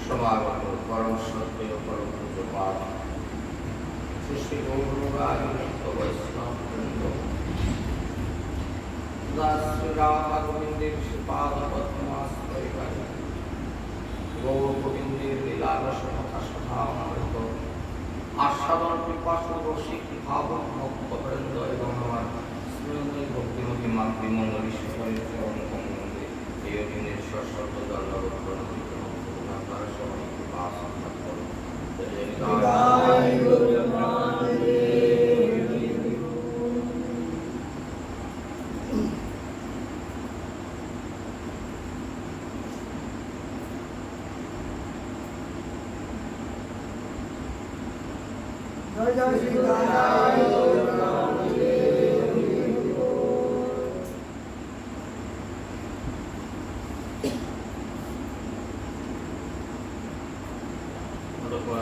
সমাগত পরম সত্য পরম পূজ্যপাদ শ্রী শ্রী গৌরবাদ বৈষ্ণববৃন্দ শ্রী রাধা গোবিন্দের শ্রীপাদ পদ্মাশ্রয় গৌর গোবিন্দের লীলারস কথা সভা অমৃত আস্বাদন পিপাসু রসিক ভাবক ভক্তবৃন্দ এবং আমার স্মরণীয় ভক্তিমতী মাতৃমণ্ডলী সকলের চরণ কমলে এই অধীনের সশব্দ দণ্ডবোধ প্রণতি আপনারা সবাই পাপ সাক্ষাৎ করুন।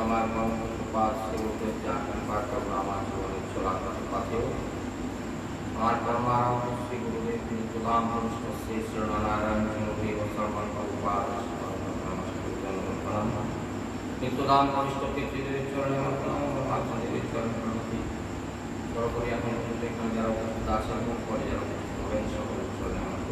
আমার মহাপ্রপাত সেবকের জানবেন পাঠ করবো আমার জীবনের চলার পথেও আমার কর্মারম্ভ শ্রী গুরুদেব প্রধান মনুষ্য শ্রী শ্রীনারায়ণ দেব সর্বন প্রভুপাদ নিত্যদান কনিষ্ঠ পিতৃদেবের চরণে আমার প্রণাম ভাতৃদেবের চরণে প্রণতি সর্বোপরি এখন পর্যন্ত এখানে যারা উপস্থিত আছেন এবং পরে যারা উপস্থিত হবেন সকলের চরণে আমার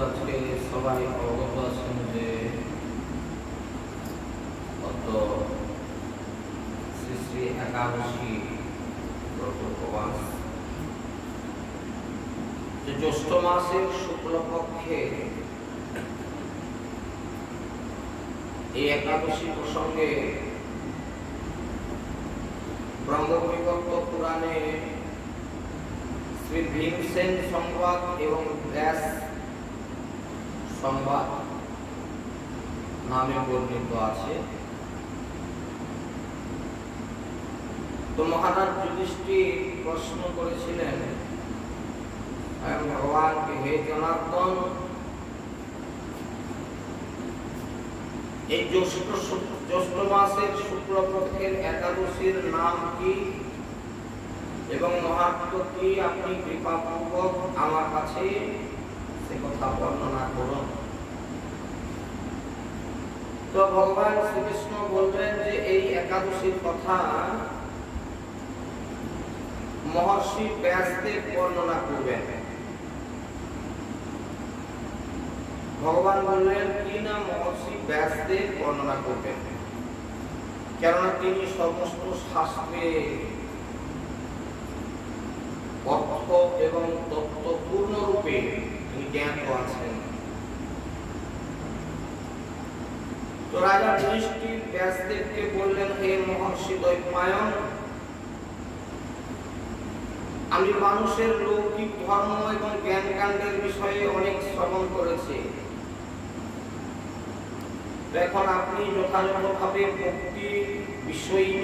আজকে সবাই অবগত আছেন যে গত শ্রী শ্রী একাদশী ব্রত উপবাস যে জ্যৈষ্ঠ মাসের শুক্লপক্ষে এই একাদশী প্রসঙ্গে ব্রহ্মবিভক্ত পুরাণে শ্রী ভীমসেন সংবাদ এবং ব্যাস সংবাদ নামে বর্ণিত আছে। তো মহারাজ যুধিষ্ঠির প্রশ্ন করেছিলেন ভগবানকে, হে জনার্দন, এই জ্যৈষ্ঠ মাসের শুক্লপক্ষের একাদশীর নাম কি এবং মাহাত্ম্য কি, আপনি কৃপাপূর্বক আমার কাছে সে কথা বর্ণনা করুন। তো ভগবান শ্রীকৃষ্ণ বললেন যে এই একাদশীর কথা মহর্ষি ব্যাসদেব বর্ণনা করবেন। ভগবান বললেন কি না, মহর্ষি ব্যাসদেব বর্ণনা করবেন, কেননা তিনি সমস্ত শাস্ত্রে অর্থ এবং তত্ত্ব পূর্ণরূপে তিনি জ্ঞাত আছেন। তো রাজা যুধিষ্ঠির ব্যাসদেবকে বললেন, হে মহর্ষি দ্বৈপায়ন, আমি মানুষের লৌকিক ধর্ম এবং জ্ঞান কাণ্ডের বিষয়ে অনেক শ্রবণ করেছি। এখন আপনি যথাযথভাবে ভক্তি বিষয়ী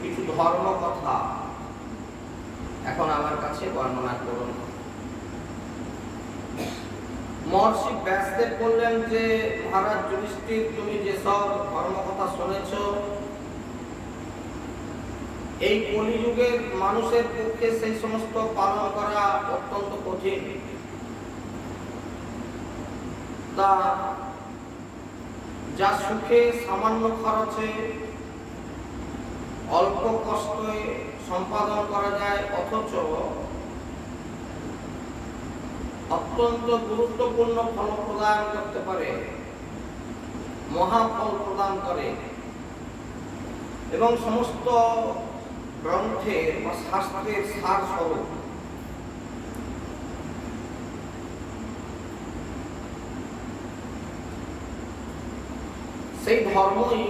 কিছু ধর্ম কথা এখন আমার কাছে বর্ণনা করুন। মহর্ষি ব্যাসদেব বললেন যে মহারাজ যুধিষ্ঠির, তুমি যেসব ধর্ম কথা শুনেছ এই কলিযুগের মানুষের পক্ষে সেই সমস্ত পালন করা অত্যন্ত কঠিন। তা যা সুখে সামান্য খরচে অল্প কষ্টে সম্পাদন করা যায়, অথচ অত্যন্ত গুরুত্বপূর্ণ ফল প্রদান করতে পারে, মহাফল প্রদান করে এবং সমস্ত গ্রন্থের বা শাস্ত্রের সার স্বরূপ। সেই ধর্মই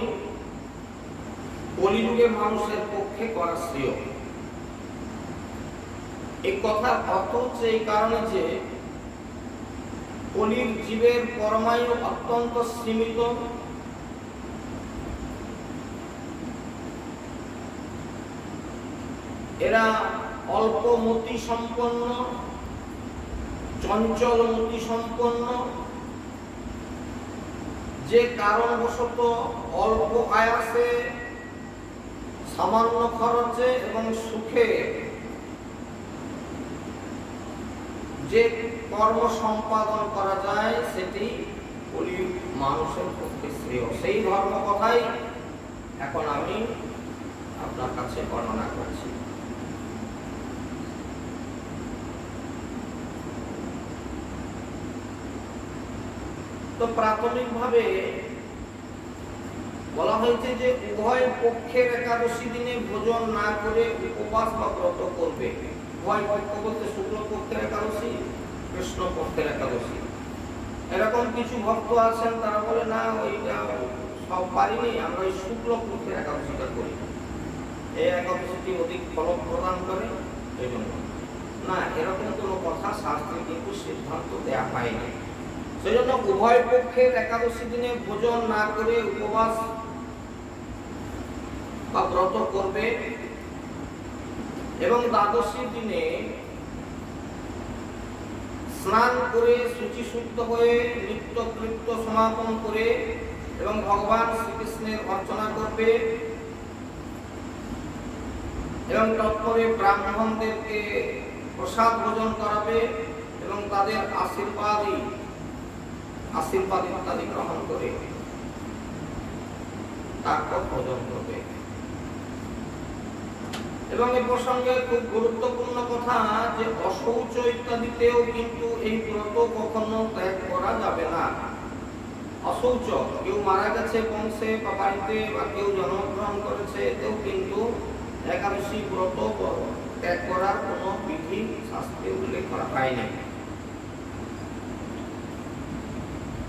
কলিযুগে মানুষের পক্ষে করা শ্রেয়। এই কথার অর্থ হচ্ছে এই কারণে যে কলির জীবের পরমায়ু অত্যন্ত সীমিত, এরা অল্প মতি সম্পন্ন, চঞ্চল মতি সম্পন্ন, যে কারণবশত অল্প আয়াসে, সামান্য খরচে এবং সুখে যে কর্ম সম্পাদন করা যায় সেটি বলি মানুষের পক্ষে শ্রেয়। সেই ধর্ম কথাই এখন আমি আপনার কাছে বর্ণনা করছি। তো প্রাথমিকভাবে বলা হয়েছে যে উভয় পক্ষের একাদশী দিনে ভোজন না করে উপবাস বা ব্রত করবে। উভয় পক্ষ বলতে শুক্ল পক্ষের একাদশী, কৃষ্ণ পক্ষের একাদশী। এরকম কিছু ভক্ত আছেন তারা বলে না ওইটা সব পারিনি, আমরা ওই শুক্ল পক্ষের একাদশীটা করি, এই একাদশীটি অধিক ফল প্রদান করে, এই জন্য না, এরকম কোনো কথা শাস্ত্রে কিন্তু সিদ্ধান্ত দেয়া হয়নি। সেজন্য উভয় পক্ষের একাদশী দিনে ভোজন না করে উপবাস বা ব্রত করবে এবং দ্বাদশী দিনে স্নান করে শুচিশুদ্ধ হয়ে নিত্যকৃত্য সমাপন করে এবং ভগবান শ্রীকৃষ্ণের অর্চনা করবে এবং তৎপরে ব্রাহ্মণদেরকে প্রসাদ ভোজন করাবে এবং তাদের আশীর্বাদ ইত্যাদি গ্রহণ করে তারপর ভোজন করবে। এবং এই প্রসঙ্গে খুব গুরুত্বপূর্ণ কথা যে অশৌচ ইত্যাদিতেও কিন্তু এই ব্রত কখনো ত্যাগ করা যাবে না। অশৌচ, কেউ মারা গেছে বংশে বা বাড়িতে বা কেউ জন্মগ্রহণ করেছে, এতেও কিন্তু একাদশী ব্রত ত্যাগ করার কোনো বিধি শাস্ত্রে উল্লেখ করা হয়নি।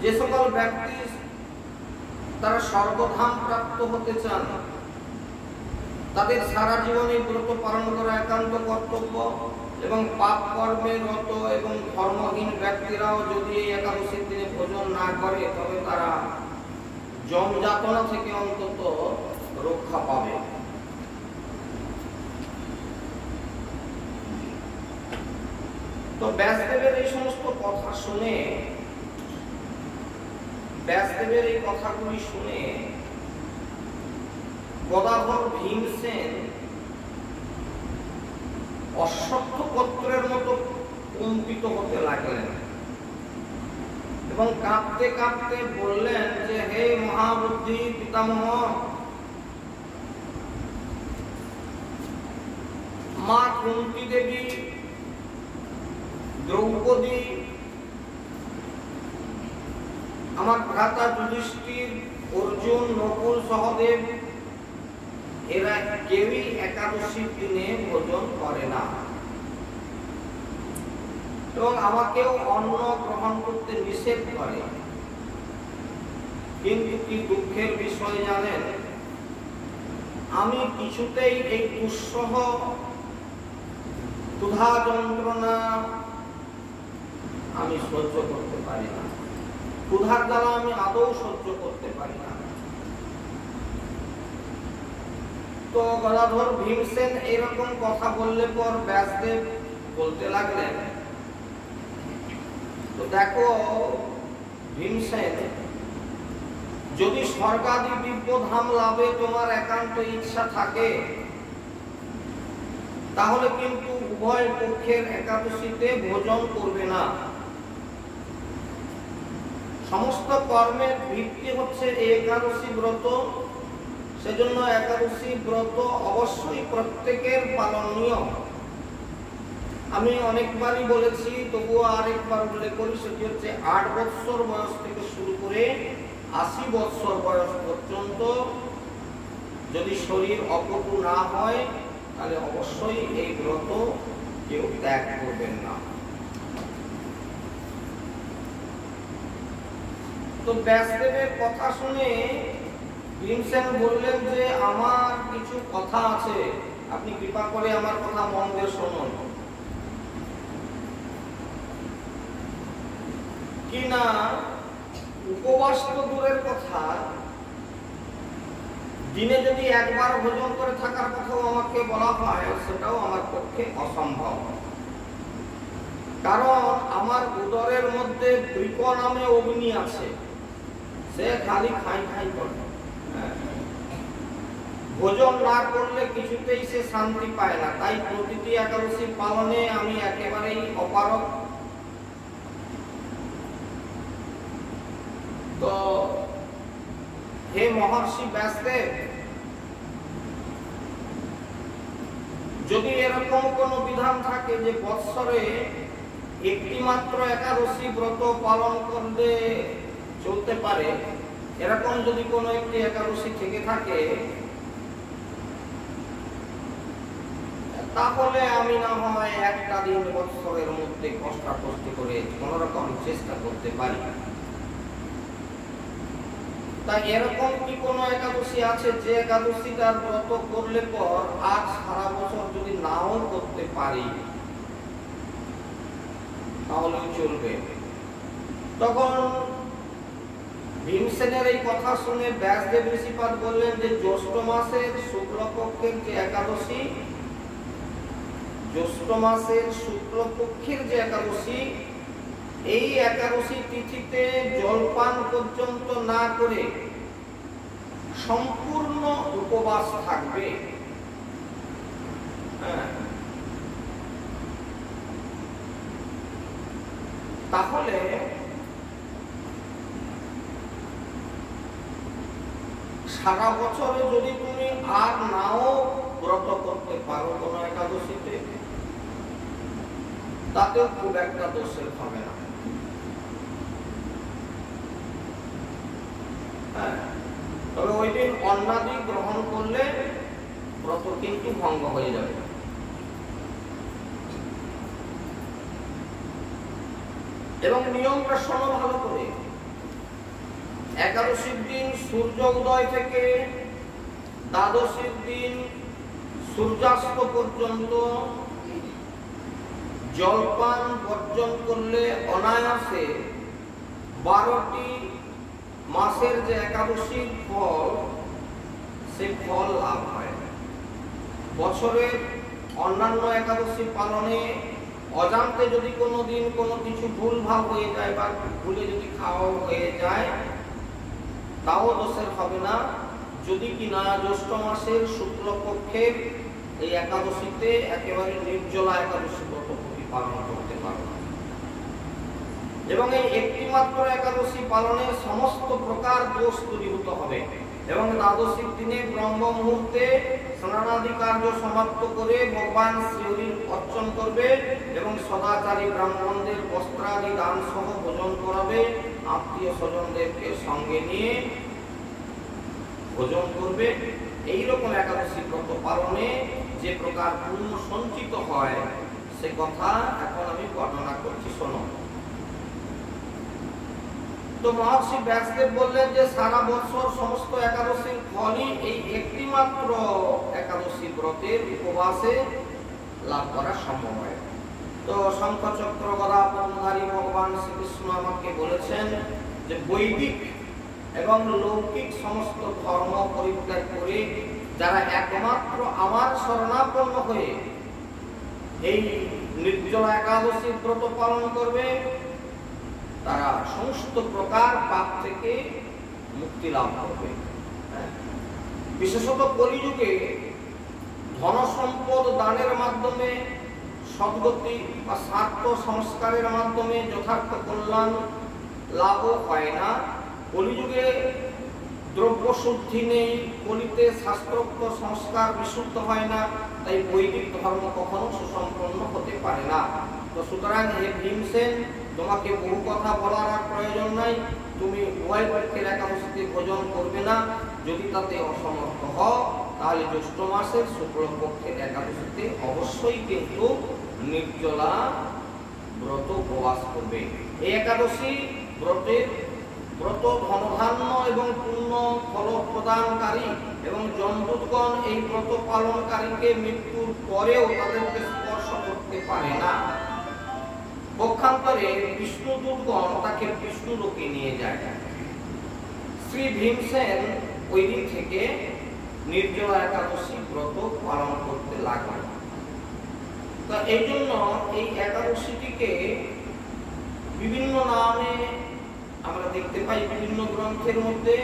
যে সকল ব্যক্তি তারা স্বর্গধাম প্রাপ্ত হতে চান তাদের সারা জীবনে ব্রত পালন করা একান্ত কর্তব্য এবং পাপ কর্মে রত এবং ধর্মহীন ব্যক্তিরাও যদি এই একাদশীর দিনে ভোজন না করে তবে তারা যম যাতনা থেকে অন্তত রক্ষা পাবে। তো ব্যাসদেবের এই সমস্ত কথা শুনে, ব্যাসদেবের এই কথাগুলি শুনে গদাধর ভীমসেন অশ্বত্থপত্রের মতো কম্পিত হতে লাগলেন এবং কাঁপতে কাঁপতে বললেন যে হে মহাবুদ্ধি পিতামহ, মা কুন্তী দেবী, দ্রৌপদী, আমার ভ্রাতা যুধিষ্ঠির, অর্জুন, নকুল, সহদেব এরা কেউই একাদশীর দিনে ভোজন করে না এবং আমাকেও অন্ন গ্রহণ করতে নিষেধ করে। কিন্তু কি দুঃখের বিষয় জানেন, আমি কিছুতেই এই দুঃসহ ক্ষুধা যন্ত্রণা আমি সহ্য করতে পারি না, ক্ষুধার দ্বারা আমি আদৌ সহ্য করতে পারি না। তো গদাধর ভীমসেন এরকম কথা বললে পর ব্যাসদেব বলতে লাগলেন, তো দেখো ভীমসেন, যদি স্বর্গাদি দিব্য ধাম লাভে তোমার একান্ত ইচ্ছা থাকে তাহলে কিন্তু উভয় পক্ষের একাদশীতে ভোজন করবে না। সমস্ত কর্মের ভিত্তি হচ্ছে এই একাদশী ব্রত, সেজন্য একাদশী ব্রত অবশ্যই প্রত্যেকের পালনীয়। আমি অনেকবারই বলেছি, তবুও আরেকবার উল্লেখ করি, সেটি হচ্ছে 8 বৎসর বয়স থেকে শুরু করে 80 বৎসর বয়স পর্যন্ত যদি শরীর অপটু না হয় তাহলে অবশ্যই এই ব্রত কেউ ত্যাগ করবেন না। তো ব্যাসদেবের কথা শুনে ভীমসেন বললেন যে আমার কিছু কথা আছে, আপনি কৃপা করে আমার কথা মন দিয়ে শুনুন। কি না, উপবাস তো দূরের কথা, দিনে যদি একবার ভোজন করে থাকার কথাও আমাকে বলা হয় সেটাও আমার পক্ষে অসম্ভব। কারণ আমার উদরের মধ্যে বৃক নামে অগ্নি আছে, সে খালি খাই খাই করে, ভোজন না করলে কিছুতেই সে শান্তি পায় না। তাই প্রতিটি একাদশী পালনে আমি একেবারেই অপারগ। তো হে মহর্ষি ব্যাসদেব, যদি এরকম কোন বিধান থাকে যে বৎসরে একটি মাত্র একাদশী ব্রত পালন করলে চলতে পারে, এরকম যদি কোনো একটি একাদশী থেকে থাকে, তাহলে আমি না হয় একটা দিন বৎসরের মধ্যে কষ্টাকষ্টি করে কোন রকম চেষ্টা করতে পারি। তাই এরকম কি কোনো একাদশী আছে যে একাদশীটার ব্রত করলে পর আজ সারা বছর যদি নাও করতে পারি তাহলে চলবে? তখন ভীমসেনের এই কথা শুনে ব্যাসদেব ঋষিপাদ বললেন যে জ্যৈষ্ঠ মাসের শুক্লপক্ষের যে একাদশী, জ্যৈষ্ঠ মাসের শুক্লপক্ষের যে একাদশী, এই একাদশী তিথিতে জলপান পর্যন্ত না করে সম্পূর্ণ উপবাস থাকবে। তাহলে সারা বছরে যদি তুমি আর নাও ব্রত করতে পারো কোন একাদশীতে, তাতেও খুব একটা দোষের হবে না। তবে ওই দিন অন্নাদি গ্রহণ করলে ব্রত কিন্তু ভঙ্গ হয়ে যাবে। এবং নিয়মটা শোনো ভালো করে। একাদশীর দিন সূর্য উদয় থেকে দ্বাদশীর দিন সূর্যাস্ত পর্যন্ত জলপান বর্জন করলে অনায়াসে 12টি মাসের যে একাদশীর ফল, সেই ফল লাভ হয়। বছরের অন্যান্য একাদশী পালনে অজান্তে যদি কোনো দিন কোনো কিছু ভুল ভাব হয়ে যায় বা ভুলে যদি খাওয়া হয়ে যায়, তাও দোষের হবে না, যদি কিনা জ্যৈষ্ঠ মাসের শুক্লপক্ষের এই একাদশীতে একেবারে নির্জলা একাদশী ব্রত পালন করতে পারো। এবং এই একটি মাত্র একাদশী পালনে সমস্ত প্রকার দোষ দূরীভূত হবে। এবং দ্বাদশীর দিনে ব্রহ্ম মুহূর্তে স্নানাদি কার্য সমাপ্ত করে ভগবান শ্রীহরির অর্চন করবে এবং সদাচারী ব্রাহ্মণদের বস্ত্রাদি দান সহ ভোজন করাবে, আত্মীয় স্বজনদেরকে সঙ্গে নিয়ে ভোজন করবে। এইরকম একাদশী ব্রত পালনে যে প্রকার পুণ্য সঞ্চিত হয় সে কথা এখন আমি বর্ণনা করছি, শোনো। তো মহর্ষি ব্যাসদেব বললেন যে সারা বছর সমস্ত একাদশীর ফলই এই একটি মাত্র একাদশী ব্রতের উপবাসে লাভ করা সম্ভব হয়। তো শঙ্খ চক্র গদা পদ্মধারী ভগবান শ্রীকৃষ্ণ আমাকে বলেছেন যে বৈদিক এবং লৌকিক সমস্ত ধর্ম পরিত্যাগ করে যারা একমাত্র আমার শরণাপন্ন হয়ে এই নির্জলা একাদশী ব্রত পালন করবে, তারা সমস্ত প্রকার পাপ থেকে মুক্তি লাভ করবে। বিশেষত কলিযুগে ধন সম্পদ দানের মাধ্যমে সদ্গতি বা স্বার্থ সংস্কারের মাধ্যমে যথার্থ কল্যাণ লাভ হয় না। কলিযুগে দ্রব্য শুদ্ধি নেই, কলিতে শাস্ত্রোক্ত সংস্কার বিশুদ্ধ হয় না, তাই বৈদিক ধর্ম কখনো সুসম্পন্ন হতে পারে না। তো সুতরাং হে ভীমসেন, তোমাকে বহু কথা বলার আর প্রয়োজন নাই। তুমি উভয় পক্ষের একাদশীতে ভোজন করবে না। যদি তাতে অসমর্থ হও তাহলে জ্যৈষ্ঠ মাসের শুক্লপক্ষের একাদশীতে অবশ্যই কিন্তু নির্জলা ব্রত উপবাস করবে। এই একাদশী ব্রত ধনধান্য এবং পুণ্য ফল প্রদানকারী এবং যমদূতগণ এই ব্রত পালনকারীকে মৃত্যুর পরেও তাদেরকে স্পর্শ করতে পারে না। পক্ষান্তরে বিষ্ণুদূতগণ তাকে বিষ্ণুলোকে নিয়ে যায়। শ্রী ভীমসেন ওই দিন থেকে নির্জলা একাদশী ব্রত পালন করতে লাগলেন। তো এই জন্য এই একাদশীটিকে বিভিন্ন নামে আমরা দেখতে পাই বিভিন্ন গ্রন্থের মধ্যে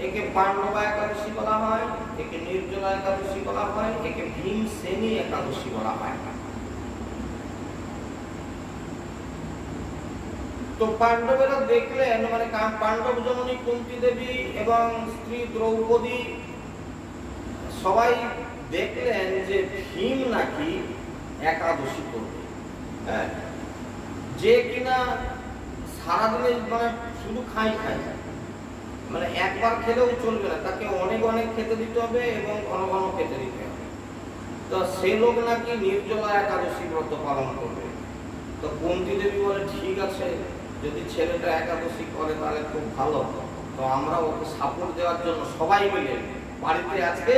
একে পাণ্ডবা একাদশী বলা হয়, একে নির্জলা একাদশী বলা হয়, একে ভীমসেনী একাদশী বলা হয়। তো পাণ্ডবেরা দেখলেন, মানে পাণ্ডব জননী কুন্তী দেবী এবং স্ত্রী দ্রৌপদী সবাই দেখলেন যে ভীম নাকি একাদশী করবে, হ্যাঁ, যে কিনা সারাদিনে মানে শুধু খাই, মানে একবার খেলেও চলবে না, তাকে অনেক অনেক খেতে দিতে হবে এবং ঘন ঘন খেতে দিতে হবে। তো সে লোক নাকি নির্জলা একাদশী ব্রত পালন করবে। তো কুন্তী দেবী বলে, ঠিক আছে, যদি ছেলেটা একাদশী করে তাহলে খুব ভালো, তো আমরা ওকে সাপোর্ট দেওয়ার জন্য সবাই মিলে বাড়িতে আজকে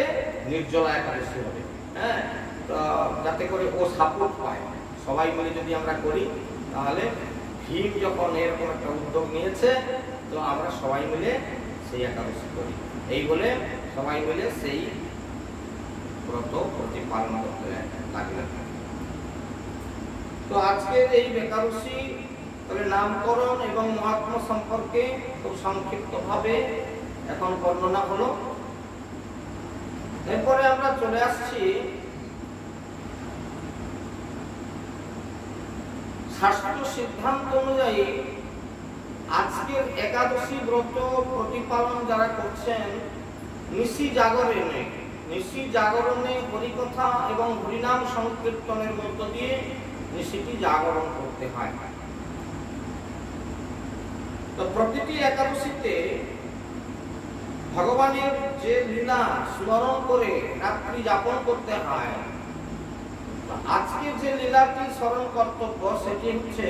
নির্জলা একাদশী হবে, হ্যাঁ, তো যাতে করে ও সাপোর্ট পায়, সবাই মিলে যদি আমরা করি তাহলে ভীম যখন এরকম একটা উদ্যোগ নিয়েছে, তো আমরা সবাই মিলে সেই একাদশী করি। এই বলে সবাই মিলে সেই ব্রত প্রতিপালন করতে লাগলেন। তো আজকের এই একাদশী নামকরণ এবং মহাত্মা সম্পর্কে খুব সংক্ষিপ্ত ভাবে এখন বর্ণনা হলো। এরপরে আমরা চলে আসছি শাস্ত্র সিদ্ধান্ত অনুযায়ী আজকের একাদশী ব্রত প্রতিপালন যারা করছেন নিশি জাগরণে হরিকথা এবং হরিনাম সংকীর্তনের মধ্য দিয়ে নিশিটি জাগরণ করতে হয়। তো প্রতিটি একাদশীতে ভগবানের যে লীলা স্মরণ করে রাত্রি যাপন করতে হয়, আজকে যে লীলাটি স্মরণ কর্তব্য সেটি হচ্ছে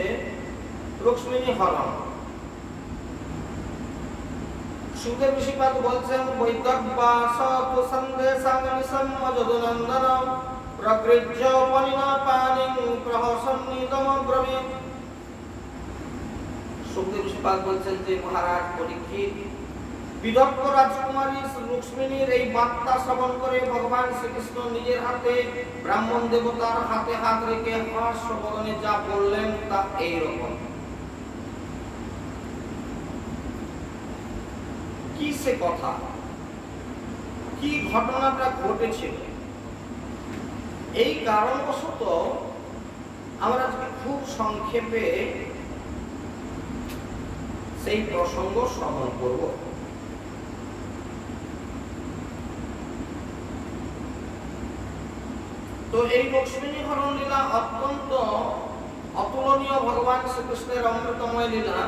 রুক্মিণী হরণ। সুখদেব ঋষিপাদ বলছেন, বৈদব্যাসতু সন্দেশাংনিসম যদুনন্দনম প্রকৃজ্য পনিনা পানিং প্রহসন্নিদম ব্রবীত। সুখদেব ঋষিপাদ বলছেন যে মহারাজ পরীক্ষিত বিদর্ভ রাজকুমারী রুক্মিণীর এই বার্তা শ্রবণ করে ভগবান শ্রীকৃষ্ণ নিজের হাতে ব্রাহ্মণ দেবতার হাতে হাত রেখে হাস্যবদনে যা বললেন তা এইরকম। কি সে কথা, কি ঘটনাটা ঘটেছিল, এই কারণবশত আমরা খুব সংক্ষেপে সেই প্রসঙ্গ শ্রবণ করব। তো এই রুক্মিণী হরণ লীলা অত্যন্ত অতুলনীয় ভগবান শ্রীকৃষ্ণের অমৃতময় লীলা,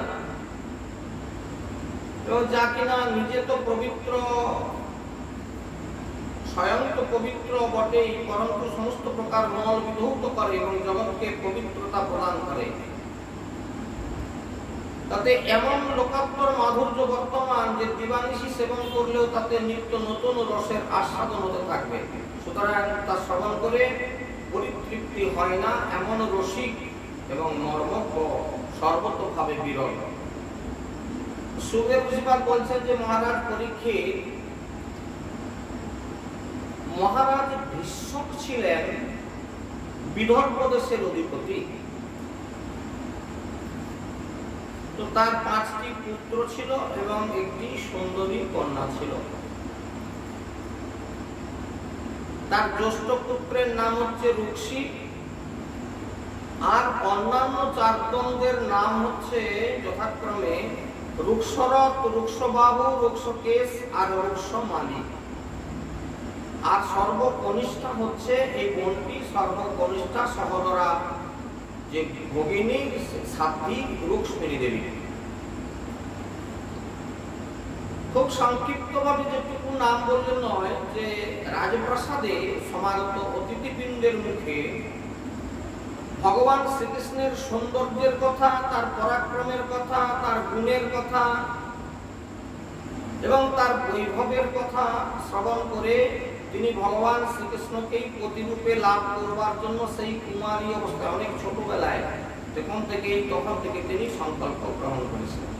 যা কিনা নিজে তো পবিত্র, স্বয়ং তো পবিত্র বটেই, পরন্তু সমস্ত প্রকার মল বিধৌত করে এবং জগৎকে পবিত্রতা প্রদান করে। তাতে এমন লোকাত্তর মাধুর্য বর্তমান যে দিবানিশি সেবন করলেও তাতে নিত্য নতুন রসের আস্বাদন হতে থাকবে। সুতরাং তা শ্রবণ করে পরিতৃপ্তি হয় না এমন রসিক এবং মর্মজ্ঞ সর্বতভাবে বিরল। সুখদেব ঋষিপাদ বলছেন যে মহারাজ পরীক্ষিত, মহারাজ ভীষ্মক ছিলেন বিদর্ভ দেশের অধিপতি। তো তার 5টি পুত্র ছিল এবং একটি সুন্দরী কন্যা ছিল। তার জ্যেষ্ঠ পুত্রের নাম হচ্ছে রুক্সী, আর অন্যান্য 4 তন্দের নাম হচ্ছে যথাক্রমে রুক্ষরথ, রুক্ষবাহু, রুক্ষকেশ আর রুক্ষমালী। আর সর্বকনিষ্ঠা হচ্ছে এই বোনটি, সর্বকনিষ্ঠা সহোদরা যে ভগিনী সাধ্বী রুক্মিণী দেবী। খুব সংক্ষিপ্তভাবে যেটুকু নাম বললে নয়, যে রাজপ্রাসাদে সমাগত অতিথিবৃন্দের মুখে ভগবান শ্রীকৃষ্ণের সৌন্দর্যের কথা, তার পরাক্রমের কথা, তার গুণের কথা এবং তার বৈভবের কথা শ্রবণ করে তিনি ভগবান শ্রীকৃষ্ণকেই প্রতিরূপে লাভ করবার জন্য সেই কুমারী অবস্থায় অনেক ছোটবেলায় তখন থেকে তিনি সংকল্প গ্রহণ করেছিলেন।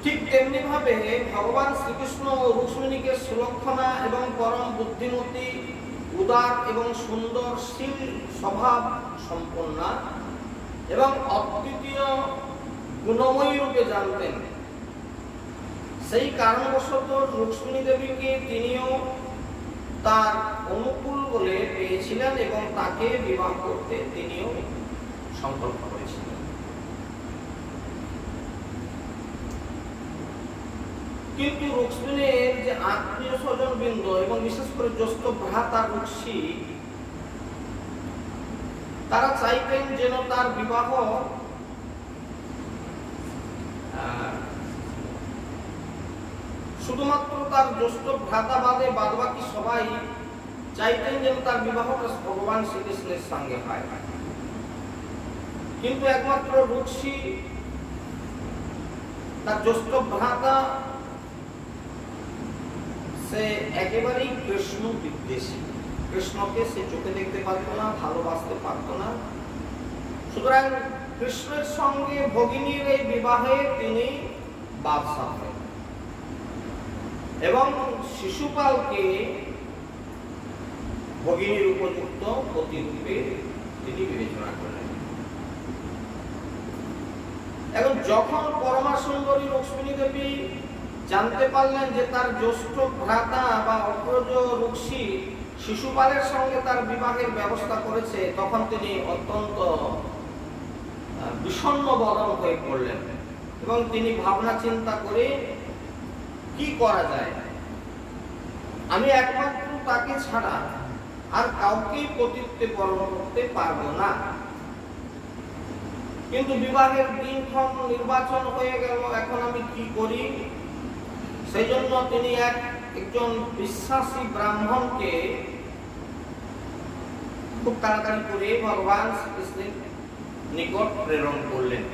ঠিক তেমনি ভাবে ভগবান শ্রীকৃষ্ণ রুক্মিণীকে সুলক্ষণা এবং পরম বুদ্ধিমতী, উদার এবং সুন্দরশীল স্বভাব সম্পন্না এবং অদ্বিতীয় গুণময়ী রূপে জানতেন। সেই কারণবশত রুক্মিণী দেবীকে তিনিও তার অনুকূল বলে পেয়েছিলেন এবং তাকে বিবাহ করতে তিনিও সংকল্প করেছিলেন। কিন্তু রুক্মিণীর যে আত্মীয় স্বজন বৃন্দ এবং বিশেষ করে জ্যেষ্ঠ ভ্রাতা রুক্মী, তারা চাইতেন যেন তার বিবাহ শুধুমাত্র তার জ্যেষ্ঠ ভ্রাতা বাদে বাদবাকি সবাই চাইতেন যেন তার বিবাহটা ভগবান শ্রীকৃষ্ণের সঙ্গে হয়। কিন্তু একমাত্র রুক্মী তার জ্যেষ্ঠ ভ্রাতা সে একেবারেই কৃষ্ণ বিদ্বেষী। কৃষ্ণকে সে চোখে দেখতে পারত না, ভালোবাসতে পারত না। সুতরাং কৃষ্ণের সঙ্গে ভগিনীর এই বিবাহে তিনি বাদশা হন এবং শিশুপালকে ভগিনীর উপযুক্ত পতিরূপে তিনি বিবেচনা করলেন। এখন যখন পরমা সুন্দরী রুক্মিণী দেবী জানতে পারলেন যে তার জ্যেষ্ঠ ভ্রাতা বা অগ্রজ রুক্মী শিশুপালের সঙ্গে তার বিবাহের ব্যবস্থা করেছে, তখন তিনি অত্যন্ত বিষণ্ণ বদন হয়ে পড়লেন এবং তিনি ভাবনা চিন্তা করে কি করা যায়, আমি একমাত্র তাকে ছাড়া আর কাউকেই পতিত্বে বরণ করতে পারবো না। কিন্তু বিবাহের দিনক্ষণ নির্বাচন হয়ে গেল, এখন আমি কি করি? সেই জন্য তিনি একজন বিশ্বাসী ব্রাহ্মণকে খুব তাড়াতাড়ি করে ভগবান শ্রীকৃষ্ণের নিকট প্রেরণ করলেন।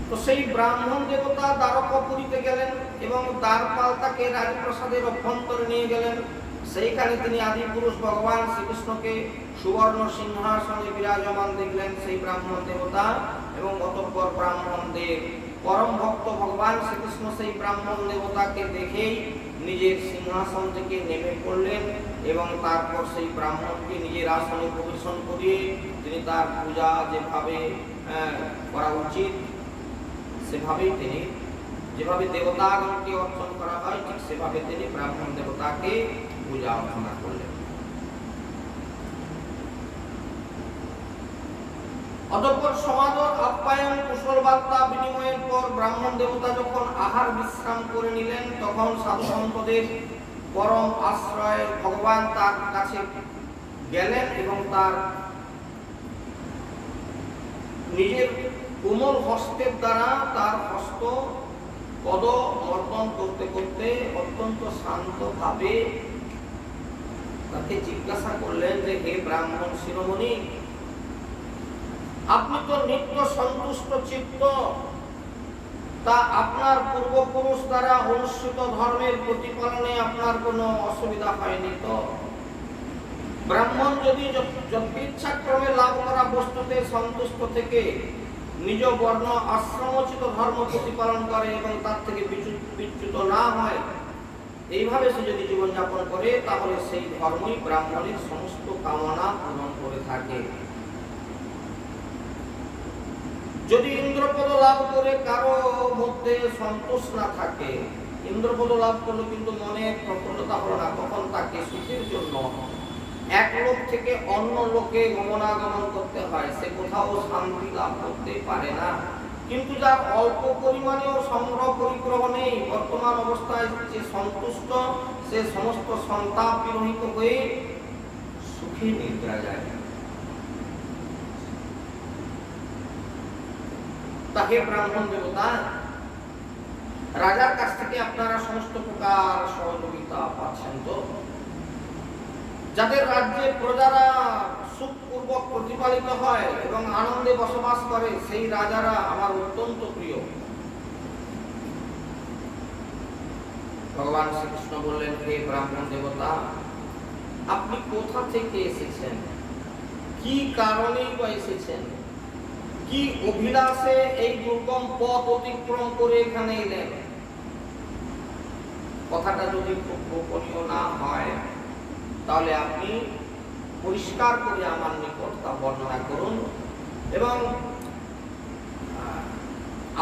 তো সেই ব্রাহ্মণ দেবতা দ্বারকাপুরীতে গেলেন এবং দ্বারপাল তাকে রাজপ্রাসাদের অভ্যন্তরে নিয়ে গেলেন। সেইখানে তিনি আদি পুরুষ ভগবান শ্রীকৃষ্ণকে সুবর্ণ সিংহাসনে বিরাজমান দেখলেন সেই ব্রাহ্মণ দেবতা, এবং অতঃপর ব্রাহ্মণদের পরম ভক্ত ভগবান শ্রীকৃষ্ণ সেই ব্রাহ্মণ দেবতাকে দেখেই নিজের সিংহাসন থেকে নেমে পড়লেন এবং তারপর সেই ব্রাহ্মণকে নিজের আসনে প্রবেশন করিয়ে তিনি তার পূজা যেভাবে করা উচিত সেভাবেই তিনি, যেভাবে দেবতাগণকে অর্চন করা হয় ঠিক সেভাবে তিনি ব্রাহ্মণ দেবতাকে পূজা অর্চনা করলেন। অতঃপর সমাদর আপ্যায়ন কুশল বার্তা বিনিময়ের পর ব্রাহ্মণ দেবতা যখন আহার বিশ্রাম করে নিলেন, তখন সাধু সন্তদের পরম আশ্রয় ভগবান তার কাছে গেলেন এবং তার নিজের কোমল হস্তের দ্বারা তার হস্ত পদ মর্দন করতে করতে অত্যন্ত শান্ত ভাবে তাকে জিজ্ঞাসা করলেন যে, হে ব্রাহ্মণ শিরোমণি, আপনি তো নিত্য সন্তুষ্ট চিত্ত, তা আপনার পূর্বপুরুষ দ্বারা অনুষ্ঠিত ধর্মের প্রতিপালনে আপনার কোনো অসুবিধা হয়নি তো? ব্রাহ্মণ যদি যৎইচ্ছাক্রমে লাভ করা বস্তুতে সন্তুষ্ট থেকে নিজ বর্ণ আশ্রমোচিত ধর্ম প্রতিপালন করে এবং তার থেকে বিচ্যুত না হয়, এইভাবে সে যদি জীবনযাপন করে, তাহলে সেই ধর্মই ব্রাহ্মণের সমস্ত কামনা পূরণ করে থাকে। যদি ইন্দ্রপদ লাভ করে কারো মধ্যে সন্তোষ না থাকে, ইন্দ্রপদ লাভ করলো কিন্তু মনে প্রফুল্লতা হলো না, তখন তাকে সুখের জন্য এক লোক থেকে অন্য লোকে গমনাগমন করতে হয়, সে কোথাও শান্তি লাভ করতে পারে না। কিন্তু যার অল্প পরিমাণেও সংগ্রহ পরিগ্রহ নেই, বর্তমান অবস্থায় যে সন্তুষ্ট, সে সমস্ত সন্তাপ বিরহিত হয়ে সুখে নিদ্রা যায়। তাকে ব্রাহ্মণ দেবতা, রাজার কাছ থেকে আপনারা সমস্ত প্রকার সহযোগিতা পাচ্ছেন তো? যাদের রাজ্যে প্রজারা সুখপূর্বক প্রতিপালিত হয় এবং আনন্দে বসবাস করে, সেই রাজারা আমার অত্যন্ত প্রিয়। ভগবান শ্রীকৃষ্ণ বললেন, হে ব্রাহ্মণ দেবতা, আপনি কোথা থেকে এসেছেন, কি কারণেই বা এসেছেন, কি অভিলাষে এই দুর্গম পথ অতিক্রম করে এখানে এলেন? কথাটা যদি খুব গোপনীয় না হয়, তাহলে আপনি পরিষ্কার করে আমার নিকট তা বর্ণনা করুন, এবং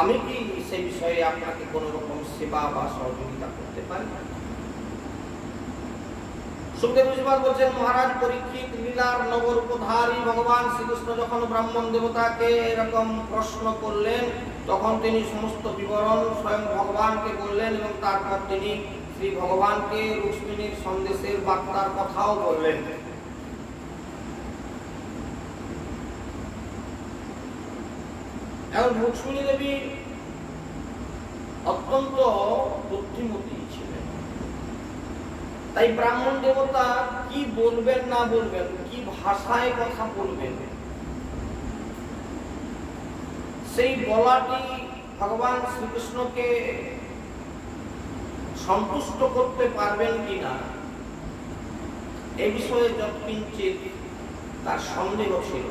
আমি কি সেই বিষয়ে আপনাকে কোন রকম সেবা বা সহযোগিতা করতে পারি? সুখদেব ঋষিপাল বলছেন, মহারাজ পরীক্ষিত, লীলার নবরূপধারী ভগবান শ্রীকৃষ্ণ যখন ব্রাহ্মণ দেবতাকে এরকম প্রশ্ন করলেন, তখন তিনি সমস্ত বিবরণ স্বয়ং ভগবানকে বললেন, এবং তারপর তিনি শ্রী ভগবানকে রুক্মিণীর সন্দেশের বার্তার কথাও বললেন। এখন রুক্মিণী দেবী অত্যন্ত বুদ্ধিমতী ছিলেন, তাই ব্রাহ্মণ দেবতা কি বলবেন না বলবেন, কি ভাষায় কথা বলবেন, সেই বলাটি ভগবান শ্রীকৃষ্ণকে সন্তুষ্ট করতে পারবেন কিনা, এই বিষয়ে যৎকিঞ্চিৎ তার সন্দেহ ছিল।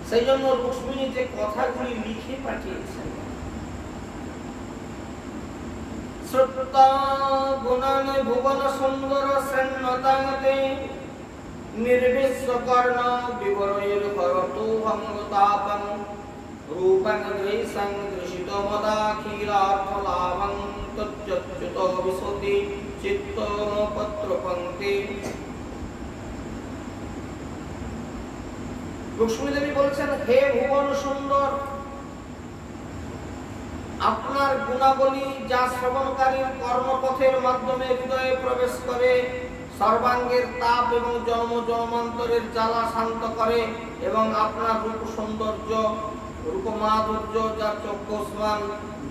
সেই জন্য রুক্মিণী যে কথাগুলি লিখে পাঠিয়েছেন, শ্রুতা গুণানে ভুবন সুন্দর সেন্নতাতে নির্বিশ্বকর্ণ বিবরৈর করতু ভঙ্গতাপং রূপং দৃশং দৃশিত মদাখিলার্থলাভং তচ্যচ্যুত বিশতি চিত্তপত্রপঙ্ক্তি। লক্ষ্মী দেবী বলছেন, হে ভুবন সুন্দর, আপনার গুণাবলী যা শ্রবণকারীর কর্মপথের মাধ্যমে হৃদয়ে প্রবেশ করে, সর্বাঙ্গের তাপ এবং জন্ম জন্মান্তরের জ্বালা শান্ত করে, এবং আপনার রূপ সৌন্দর্য, রূপমাধুর্য যা চক্ষুষ্মান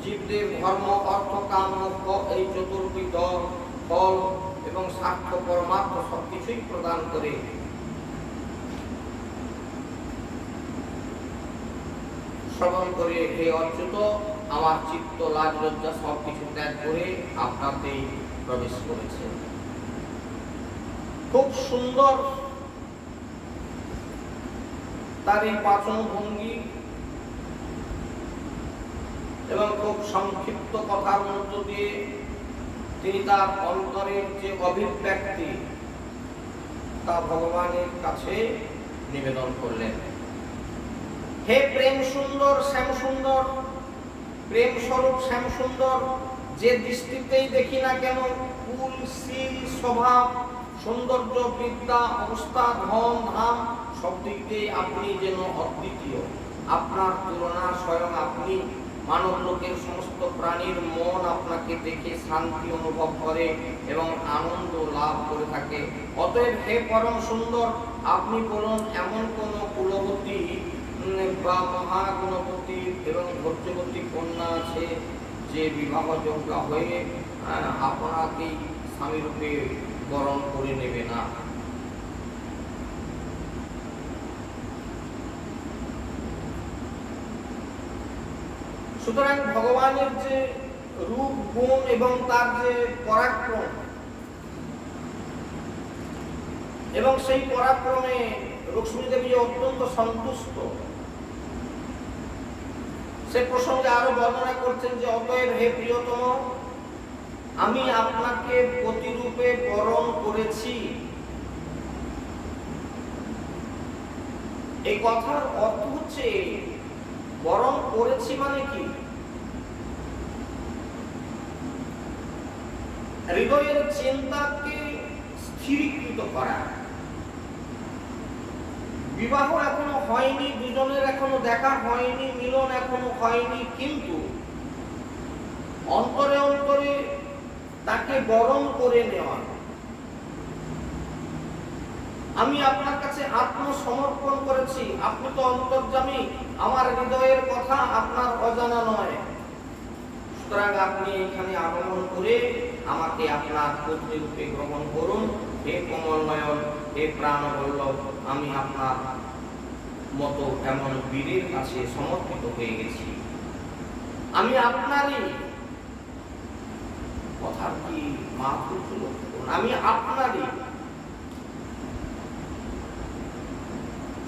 জীবদের ধর্ম অর্থ কাম মোক্ষ এই চতুর্বিধ ফল এবং স্বার্থ পরমার্থ সবকিছুই প্রদান করে। শ্রবণ করে হে অচ্যুত, আমার চিত্ত লাজ লজ্জা সবকিছু ত্যাগ করে আপনাতেই প্রবেশ করেছে। খুব সুন্দর তার এই বাচন ভঙ্গি, এবং খুব সংক্ষিপ্ত কথার মধ্য দিয়ে তিনি তার অন্তরের যে অভিব্যক্তি তা ভগবানের কাছে নিবেদন করলেন। হে প্রেম সুন্দর শ্যাম সুন্দর, প্রেম স্বরূপ শ্যাম সুন্দর, যে দৃষ্টিতেই দেখি না কেন, কুল শীল স্বভাব সৌন্দর্য বিদ্যা অবস্থা ধন ধাম সব দিক দিয়ে আপনি যেন অদ্বিতীয়। আপনার তুলনা স্বয়ং আপনি। মানব লোকের সমস্ত প্রাণীর মন আপনাকে দেখে শান্তি অনুভব করে এবং আনন্দ লাভ করে থাকে। অতএব হে পরম সুন্দর, আপনি বলুন এমন কোন কুলবতী বা মহাগুণবতী এবং ধৈর্যবতী কন্যা আছে যে বিবাহযোগ্য হয়ে আপনাকেই স্বামী রূপে বরণ করে নেবে না। সুতরাং ভগবানের যে রূপ গুণ এবং তার যে পরাক্রম, এবং সেই পরাক্রমে লক্ষ্মী দেবী অত্যন্ত সন্তুষ্ট, সে প্রসঙ্গে আরো বর্ণনা করছেন যে অতএব হে প্রিয়তম, আমি আপনাকে প্রতিরূপে বরণ করেছি। এই কথার অর্থ হচ্ছে বরণ করেছি মানে কি, হৃদয়ের চিন্তাকে স্থিরীকৃত করা। বিবাহ এখনো হয়নি, দুজনের এখনো দেখা হয়নি, মিলন এখনো হয়নি, কিন্তু অন্তরে অন্তরে তাকে বরণ করে নেওয়া। আমি আপনার কাছে আত্মসমর্পণ করেছি, আপনি তো অন্তর্যামী, আমার হৃদয়ের কথা আপনার অজানা নয়। সুতরাং আপনি এখানে আগমন করে আমাকে আপনার পত্নী রূপে গ্রহণ করুন। হে কমল নয়ন, হে প্রাণবল্লভ, আমি আপনার মতো এমন বীরের কাছে সমর্পিত হয়ে গেছি। আমি আপনারই, কথার কি মাধুর্য লক্ষ্য করুন, আমি আপনারই।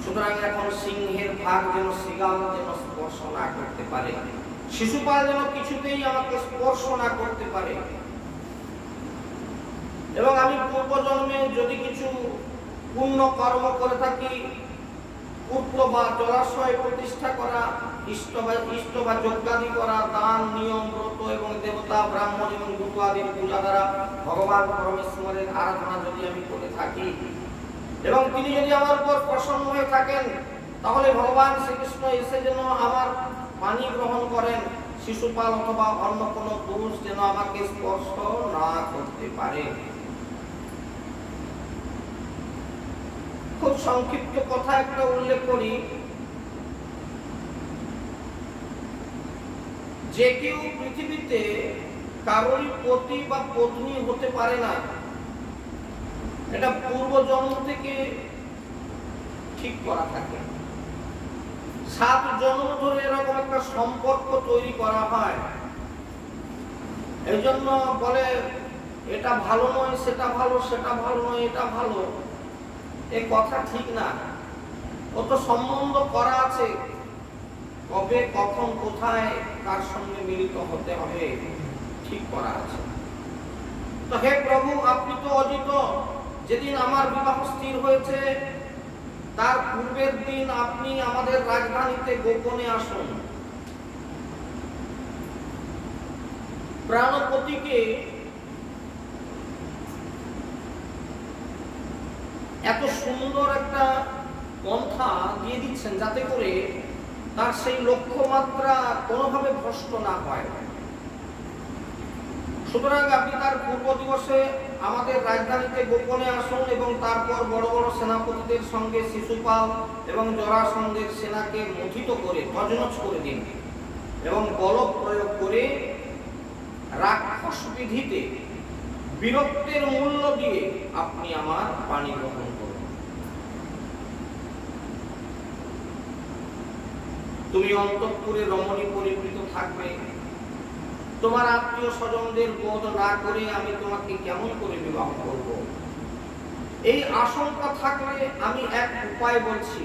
সুতরাং এখন সিংহের ভাগ যেন শৃগাল যেন স্পর্শ না করতে পারে, শিশুপাল যেন কিছুতেই আমাকে স্পর্শ না করতে পারে। এবং আমি পূর্বজন্মে যদি কিছু পুণ্য কর্ম করে থাকি, পুত্র বা জলাশয় প্রতিষ্ঠা করা, ইষ্ট বা যজ্ঞাদি করা, দান, নিয়ম, ব্রত এবং দেবতা, ব্রাহ্মণ এবং গুরু আদির পূজা দ্বারা ভগবান পরমেশ্বরের আরাধনা যদি আমি করে থাকি এবং তিনি যদি আমার উপর প্রসন্ন হয়ে থাকেন, তাহলে ভগবান শ্রীকৃষ্ণ এসে যেন আমার পানি গ্রহণ করেন, শিশুপাল অথবা অন্য কোনো পুরুষ যেন আমাকে স্পর্শ না করতে পারে। খুব সংক্ষিপ্ত কথা একটা উল্লেখ করি, যে কেউ পৃথিবীতে কারোরই পতি বা পত্নী হতে পারে না, এটা পূর্ব জন্ম থেকে ঠিক করা থাকে। 7 জন্ম ধরে এরকম একটা সম্পর্ক তৈরি করা হয়। এই জন্য বলে এটা ভালো নয়, সেটা ভালো, সেটা ভালো নয়, এটা ভালো। এই কথা ঠিক না। ও তো সম্বন্ধ করা আছে, কবে, কখন, কোথায়, কার সঙ্গে মিলিত হতে হবে, ঠিক করা আছে। তো হে প্রভু, আপনি তো অজিত। যেদিন আমার বিবাহ স্থির হয়েছে তার পূর্বের দিন আপনি আমাদের রাজধানীতে গোপনে আসুন। প্রাণপতিকে এত সুন্দর একটা পন্থা দিয়ে দিচ্ছেন যাতে করে তার সেই লক্ষ্যমাত্রা কোনোভাবে ভ্রষ্ট না হয়। সুতরাং আপনি তার পূর্ব দিবসে আমাদের রাজধানীতে গোপনে আসুন এবং তারপর বড় বড় সেনাপতিদের সঙ্গে শিশুপাল এবং জরাসন্ধের সেনাকে মথিত করে তছনছ করে দিন এবং বল প্রয়োগ করে রাক্ষস বিধিতে বীরত্বের মূল্য দিয়ে আপনি আমার পানি গ্রহণ করুন। তুমি অন্তঃপুরে রমণী পরিবৃত থাকবে, তোমার আত্মীয় স্বজনদের বোধ না করে আমি তোমাকে কেমন করে বিবাহ করব? এই আশঙ্কা থাকলে আমি এক উপায় বলছি।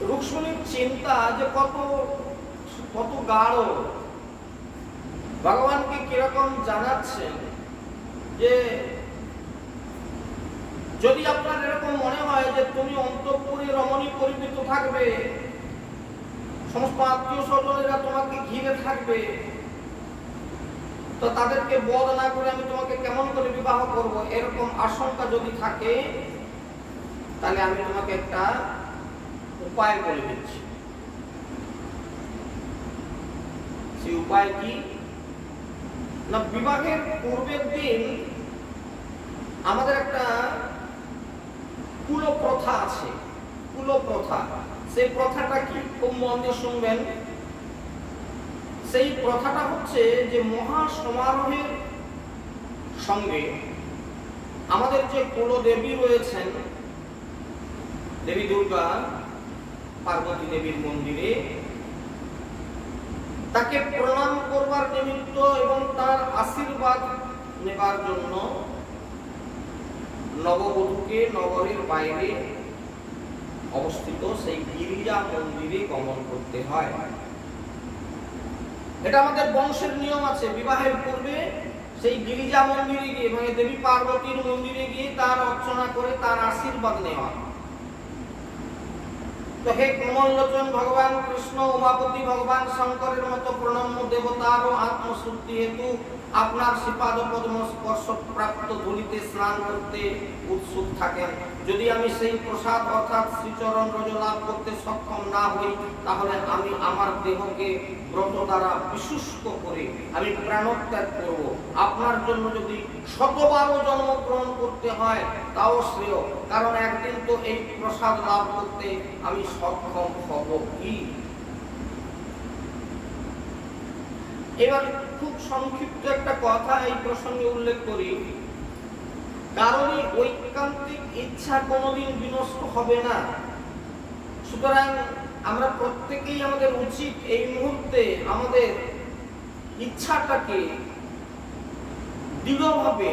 রুক্মিণীর চিন্তা যে কত গাঢ়, ভগবানকে কিরকম জানাচ্ছেন যে যদি আপনার এরকম মনে হয় যে তুমি অন্তঃপুরে রমণী পরিবৃত থাকবে, সমস্ত আত্মীয় স্বজনেরা তোমাকে ঘিরে থাকবে, তো তাদেরকে বধ না করে আমি তোমাকে কেমন করে বিবাহ করব, এরকম আশঙ্কা যদি থাকে তাহলে আমি তোমাকে একটা উপায় বলে দিচ্ছি। সেই উপায় কি না, বিবাহের পূর্বের দিন আমাদের একটা কুলপ্রথা আছে। কুলপ্রথা, সেই প্রথাটা কি খুব মন দিয়ে শুনবেন। সেই প্রথাটা হচ্ছে যে মহা সমারোহের সঙ্গে আমাদের যে কুলদেবী রয়েছেন, দেবী দুর্গা পার্বতী দেবীর মন্দিরে, তাকে প্রণাম করবার নিমিত্ত এবং তার আশীর্বাদ নেবার জন্য নববধূকে নগরের বাইরে অবস্থিত সেই গিরিজা মন্দিরে গমন করতে হয়। এটা আমাদের বংশের নিয়ম আছে। বিবাহের পূর্বে সেই গিরিজা মন্দিরে গিয়ে, মানে দেবী পার্বতীর মন্দিরে গিয়ে তার অর্চনা করে তার আশীর্বাদ নেওয়া। তো হে কমললোচন ভগবান কৃষ্ণ, উমাপতি ভগবান শঙ্করের মতো প্রণম্য দেবতারও আত্মশুদ্ধি হেতু আপনার শ্রীপাদ পদ্ম স্পর্শ প্রাপ্ত ধুলিতে স্নান করতে উৎসুক থাকেন। যদি আমি সেই প্রসাদ অর্থাৎ শ্রীচরণ রজ লাভ করতে সক্ষম না হই, তাহলে আমি আমার দেহকে ব্রত দ্বারা বিশুষ্ক করে আমি প্রাণত্যাগ করব। আপনার জন্য যদি 100বার জন্মগ্রহণ করতে হয় তাও শ্রেয়, কারণ একদিন তো এই প্রসাদ লাভ করতে আমি সক্ষম হব কি। এবার খুব সংক্ষিপ্ত একটা কথা এই প্রসঙ্গে উল্লেখ করি। কারণই ঐকান্তিক ইচ্ছা কোনোদিন বিনষ্ট হবে না। সুতরাং আমরা প্রত্যেকেই আমাদের উচিত এই মুহূর্তে আমাদের ইচ্ছাটাকে দৃঢ়ভাবে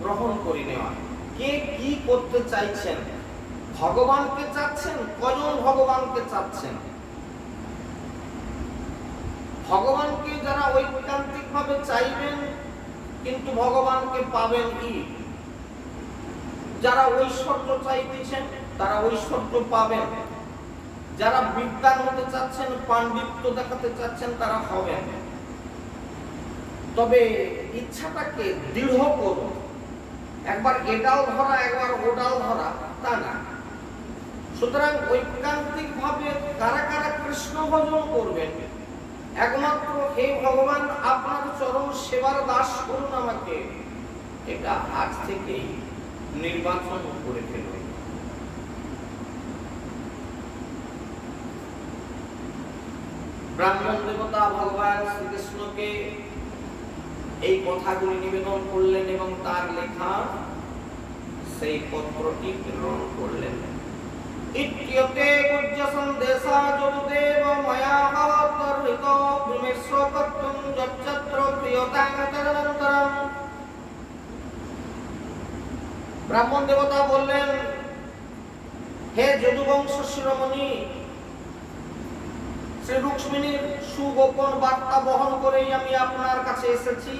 গ্রহণ করে নেওয়া। কে কি করতে চাইছেন? ভগবানকে চাচ্ছেন? কজন ভগবানকে চাচ্ছেন? ভগবানকে যারা ঐকান্তিক ভাবে চাইবেন কিন্তু ভগবানকে পাবেন কি, যারা ঐশ্বর্য চাইতেছেন তারা ঐশ্বর্য পাবেন, যারা বিদ্যান হতে চাচ্ছেন, পাণ্ডিত্য দেখাতে চাচ্ছেন, তারা হবেন। তবে ইচ্ছাটাকে দৃঢ় করুন, একবার এটাও ধরা একবার ওটাও ধরা তা না। সুতরাং ঐকান্তিক ভাবে কারা কারা কৃষ্ণ ভজন করবেন, একমাত্র হে ভগবান আপনার চরণ সেবার দাস করুন আমাকে, এটা আজ থেকেই নির্বাচন করে ফেলুন। ব্রাহ্মণ দেবতা ভগবান শ্রীকৃষ্ণকে এই কথাগুলি নিবেদন করলেন এবং তার লেখা সেই পত্রটি প্রেরণ করলেন। ইত্যতে গুজ্জ সন্দেশা যদুদেব ময়া ভবতর্হিত বিমেশ্ব কর্তুম যচ্ছত্র প্রিয়তাং তদনন্তরম। ব্রাহ্মণ দেবতা বললেন, হে যদুবংশ শিরোমণি, শ্রী রুক্মিণীর সুগোপন বার্তা বহন করেই আমি আপনার কাছে এসেছি।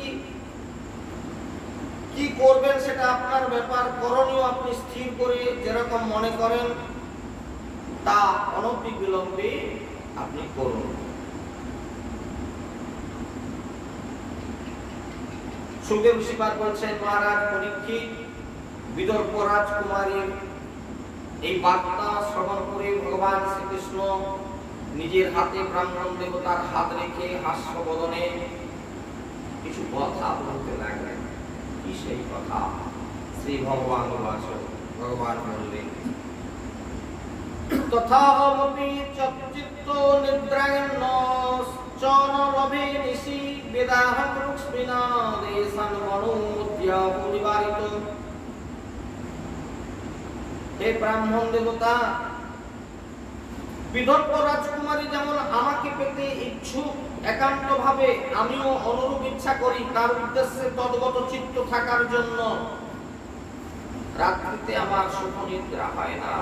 কি করবেন সেটা আপনার ব্যাপার, করণীয় আপনি স্থির করে যেরকম মনে করেন তা অনতি বিলম্বে আপনি করুন। সুখদেব ঋষিপাদ বলছেন, মহারাজ পরীক্ষিত বিদর্ভ রাজকুমারীর এই বার্তা শ্রবণ করে ভগবান শ্রীকৃষ্ণ নিজের হাতে ব্রাহ্মণ দেবতার হাত রেখে হাস্য বদনে কিছু কথা বলতে লাগলেন। কি সেই কথা? শ্রী ভগবান ভগবান বললেন, তথাহমপি চচিত্ত নিদ্রায়ন্ন চন লভে নিশি বেদাহং রুক্মিণা দেশান মনোমুদ্যা পরিবারিত। হে ব্রাহ্মণ দেবতা, বিদর্ভ রাজকুমারী যেমন আমাকে পেতে ইচ্ছুক, একান্ত ভাবে আমিও অনুরূপ ইচ্ছা করি তার উদ্দেশ্যে তদ্গত চিত্ত থাকার জন্য। রাত্রিতে আমার সুখ নিদ্রা হয় না,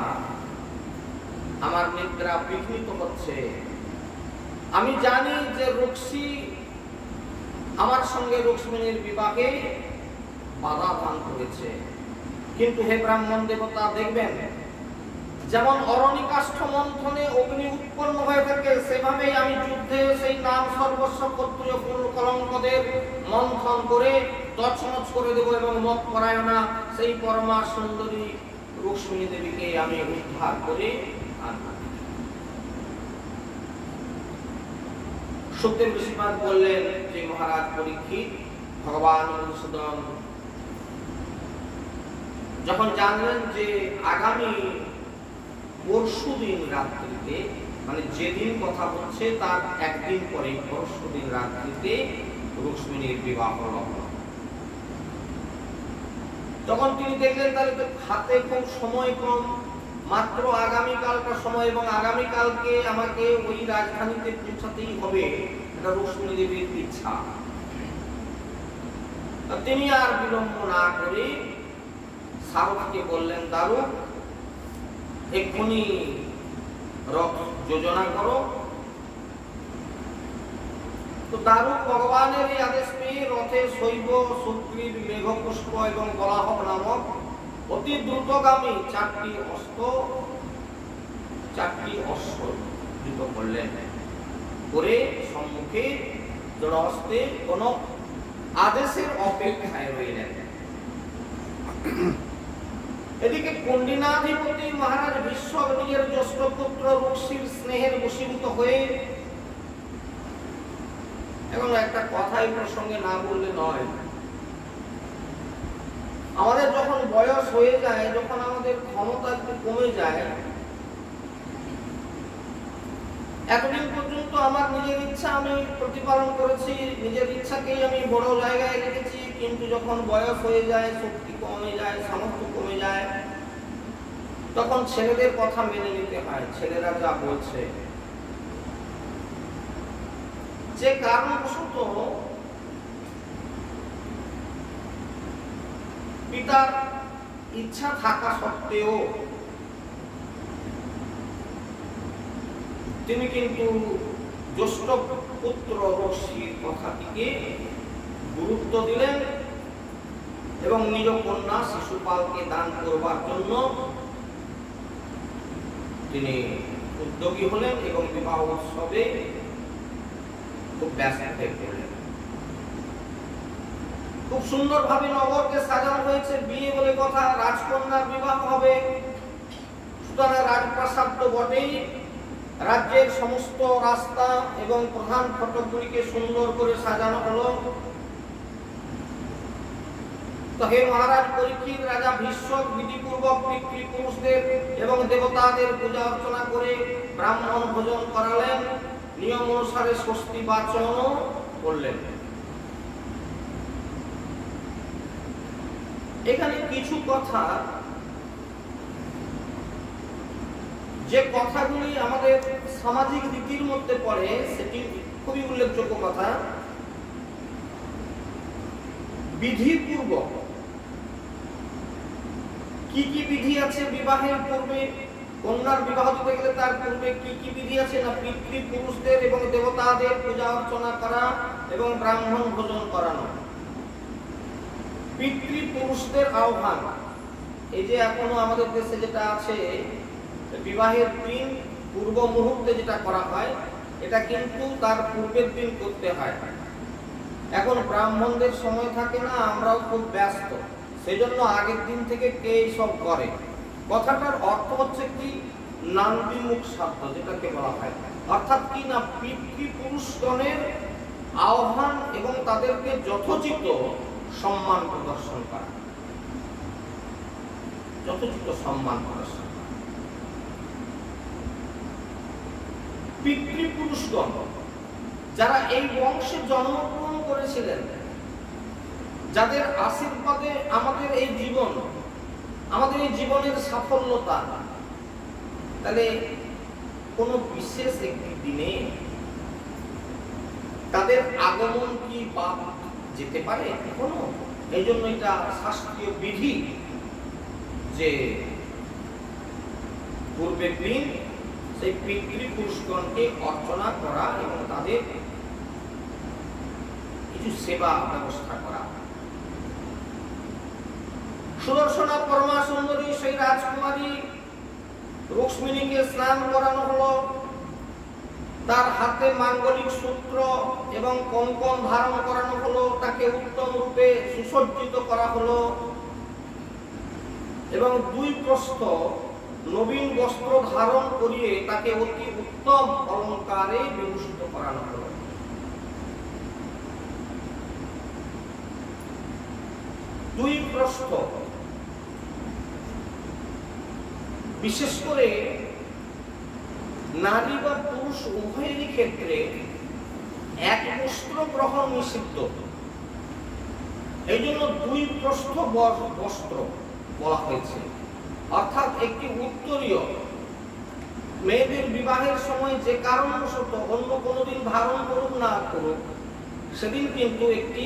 আমার নিদ্রা বিঘ্নিত হচ্ছে। আমি জানি যে রুক্সী আমার সঙ্গে রুক্মিণীর বিবাহে বাধা দান করেছে, কিন্তু হে ব্রাহ্মণ দেবতা দেখবেন, যেমন অরণিকাষ্ঠ মন্থনে অগ্নি উৎপন্ন হয়ে থাকে, সেভাবেই আমি যুদ্ধে সেই নাম সর্বস্ব ক্ষত্রিয় কলঙ্কদের মন্থন করে তছনছ করে দেব এবং মত পরায়ণা সেই পরমা সুন্দরী রুক্মিণী দেবীকে আমি উদ্ধার করে আনব। সুখদেব ঋষিপাদ বললেন যে মহারাজ পরীক্ষিত, ভগবান মধুসূদন যখন জানলেন যে আগামী পরশুদিন রাত্রিতে, মানে যেদিন কথা হচ্ছে তার একদিন পরে পরশুদিন রাত্রিতে রুক্মিণীর বিবাহ লগ্ন, তখন তিনি দেখলেন তাহলে তো হাতে খুব সময় কম, মাত্র আগামীকালটা সময়, এবং আগামীকালকে আমাকে ওই রাজধানীতে পৌঁছাতেই হবে, এটা রুক্মিণী দেবীর ইচ্ছা। তিনি আর বিলম্ব না করে সারথীকে বললেন, দারুক এক্ষুনি রথ যোজনা করো। তো দারুক ভগবানের এই আদেশ পেয়ে রথে শৈব, সুগ্রীব, মেঘপুষ্প এবং বলাহব নামক অতি দ্রুতগামী চারটি অশ্ব যুদ্ধ করলেন, করে সম্মুখে জড়হস্তে কোন আদেশের অপেক্ষায় রইলেন। এদিকে কুণ্ডিনাধিপতি মহারাজ বিশ্ব নিজের জ্যেষ্ঠ পুত্র রুক্মীর স্নেহের বশীভূত হয়ে, এবং একটা কথাই প্রসঙ্গে না বললে নয়, আমাদের যখন বয়স হয়ে যায়, যখন আমাদের ক্ষমতা একটু কমে যায়, এতদিন পর্যন্ত আমার নিজের ইচ্ছা আমি প্রতিপালন করেছি, নিজের ইচ্ছাকেই আমি বড় জায়গায় রেখেছি, কিন্তু যখন বয়স হয়ে যায়, শক্তি কমে যায়, সামর্থ্য কমে যায়, তখন ছেলেদের কথা মেনে নিতে হয়। ছেলেরা যা বলছে, যে কারণবশত পিতার ইচ্ছা থাকা সত্ত্বেও তিনি কিন্তু জ্যেষ্ঠ পুত্র রশ্মির কথাটিকে গুরুত্ব দিলেন এবং নিজ কন্যা শিশুপালকে দান করবার জন্য তিনি উদ্যোগী হলেন এবং বিবাহ উৎসবে খুব ব্যস্ত হয়ে পড়লেন। খুব সুন্দরভাবে নগরকে সাজানো হয়েছে, বিয়ে বলে কথা, রাজকন্যার বিবাহ হবে। সুতরাং রাজপ্রাসাদ তো বটেই, রাজ্যের সমস্ত রাস্তা এবং প্রধান ফটকগুলিকে সুন্দর করে সাজানো হলো। তো হে মহারাজ পরীক্ষিত, রাজা ভীষ্ম বিধিপূর্বক পিতৃপুরুষদের এবং দেবতাদের পূজা অর্চনা করে ব্রাহ্মণ ভোজন করালেন, নিয়ম অনুসারে স্বস্তি বাচনও করলেন। এখানে কিছু কথা, যে কথাগুলি আমাদের সামাজিক রীতির মধ্যে পড়ে, সেটি খুবই উল্লেখযোগ্য কথা। বিধিপূর্বক কি কি বিধি আছে বিবাহের পূর্বে? কন্যার বিবাহ দিতে গেলে তার পূর্বে কি কি বিধি আছে? না, পিতৃপুরুষদের এবং দেবতাদের পূজা অর্চনা করা এবং ব্রাহ্মণ ভোজন করানো। পিতৃপুরুষদের আহ্বান, এই যে এখনো আমাদের দেশে যেটা আছে, বিবাহের দিন পূর্ব মুহূর্তে যেটা করা হয়, এটা কিন্তু তার পূর্বের দিন করতে হয়। এখন ব্রাহ্মণদের সময় থাকে না, আমরাও খুব ব্যস্ত, সেই জন্য আগের দিন থেকে কে সব করে। কথাটার অর্থ হচ্ছে কি, নান্দিমুখ শ্রাদ্ধ যেটাকে বলা হয়, অর্থাৎ কি না, পিতৃপুরুষগণের আহ্বান এবং তাদেরকে যথোচিত সম্মান প্রদর্শন করা, যথোচিত সম্মান প্রদর্শন। পিতৃপুরুষগণ যারা এই বংশে জন্মগ্রহণ করেছিলেন, যাদের আশীর্বাদে আমাদের এই জীবন, আমাদের এই জীবনের সাফল্যতা, তাহলে কোন বিশেষ একটি দিনে তাদের আগমন কি বাদ যেতে পারে কোনো? এই জন্য এটা শাস্ত্রীয় বিধি যে পূর্বের দিন সেই পিতৃপুরুষগণকে অর্চনা করা এবং তাদের কিছু সেবা ব্যবস্থা করা। সুদর্শনা পরমা সুন্দরী সেই রাজকুমারী রুক্মিণীকে স্নান করানো হলো, তার হাতে মাঙ্গলিক সূত্র এবং কঙ্কণ ধারণ করানো হলো, তাকে উত্তম রূপে সুসজ্জিত করা হলো এবং দুই প্রস্থ নবীন বস্ত্র ধারণ করিয়ে তাকে অতি উত্তম অলঙ্কারে বিভূষিত করানো হলো। দুই প্রস্থ, বিশেষ করে নারী বা পুরুষ উভয়েরই ক্ষেত্রে এক বস্ত্র গ্রহণ নিষিদ্ধ, এই জন্য দুই প্রস্থ বস্ত্র বলা হয়েছে। অর্থাৎ একটি উত্তরীয় মেয়েদের বিবাহের সময় যে কারণবশত অন্য কোনো দিন ধারণ করুক না করুক, সেদিন কিন্তু একটি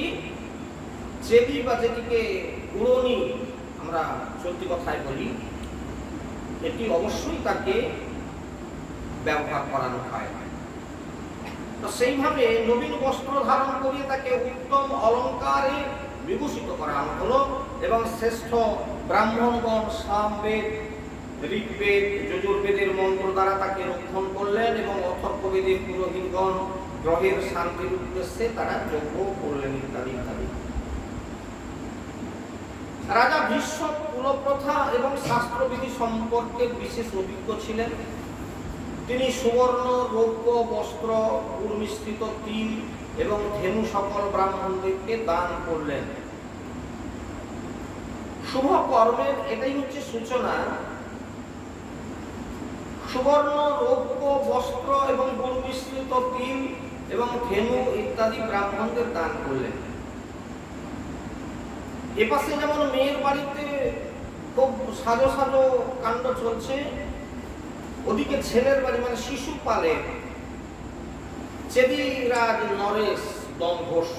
চেদি বা যেটিকে উড়নি আমরা সত্যি কথায় বলি, এটি অবশ্যই তাকে ব্যবহার করানো হয়। তো সেইভাবে নবীন বস্ত্র ধারণ করিয়ে তাকে উত্তম অলঙ্কারে বিভূষিত করানো হলো এবং শ্রেষ্ঠ ব্রাহ্মণগণ সামবেদ, ঋগ্বেদ, যজুর্বেদের মন্ত্র দ্বারা তাকে রক্ষণ করলেন এবং অথর্ববেদের পুরোহিতগণ গ্রহের শান্তির উদ্দেশ্যে তারা যজ্ঞ করলেন ইত্যাদি ইত্যাদি। রাজা ভীষ্ম কুলপ্রথা এবং শাস্ত্রবিধি সম্পর্কে বিশেষ অভিজ্ঞ ছিলেন। তিনি সুবর্ণ, রৌপ্য বস্ত্র, উর্মিশ্রিত তিল এবং ধেনু সকল ব্রাহ্মণদেরকে দান করলেন। শুভ কর্মের এটাই হচ্ছে সূচনা। সুবর্ণ, রৌপ্য বস্ত্র এবং উর্মিশ্রিত তিল এবং ধেনু ইত্যাদি ব্রাহ্মণদের দান করলেন। এপাশে যেমন মেয়ের বাড়িতে খুব সাজো সাজো কাণ্ড চলছে, ওদিকে ছেলের বাড়ি মানে শিশুপালে চেদিরাজ নরেশ দম্ভোষ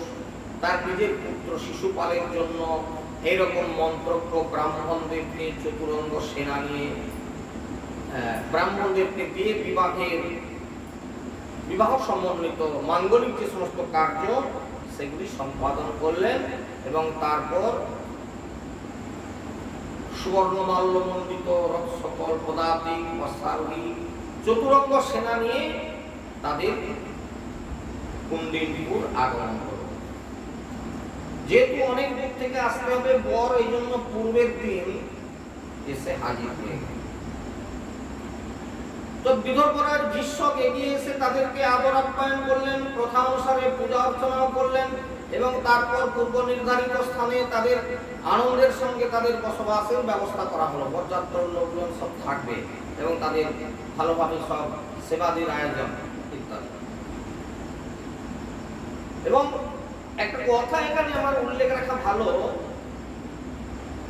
তার নিজের পুত্র শিশুপালের জন্য এইরকম মন্ত্রজ্ঞ ব্রাহ্মণদেরকে চতুরঙ্গ সেনা নিয়ে ব্রাহ্মণদেরকে দিয়ে বিবাহের বিবাহ সম্বন্ধিত মাঙ্গলিক যে সমস্ত কার্য সেগুলি সম্পাদন করলেন এবং তারপর সুবর্ণমাল্য মণ্ডিত রথ সকল পদাতিক অশ্বারোহী চতুরঙ্গ সেনা নিয়ে তাদের কুন্ডিনপুর আগমন করল। যেহেতু অনেক দূর থেকে আসতে হবে, বর এই জন্য পূর্বের দিন এসে হাজির হয়ে গেল। তো বিদর্ভরাজ ভীষ্মক এগিয়ে এসে তাদেরকে আদর আপ্যায়ন করলেন, প্রথা অনুসারে পূজা অর্চনাও করলেন এবং তারপর পূর্ব নির্ধারিত স্থানে তাদের আনন্দের সঙ্গে তাদের বসবাসের ব্যবস্থা করা হলো। বরযাত্র লোকজন সব থাকবে এবং তাদের ভালোভাবে সব সেবাদির আয়োজন ইত্যাদি। এবং একটা কথা এখানে আমার উল্লেখ রাখা ভালো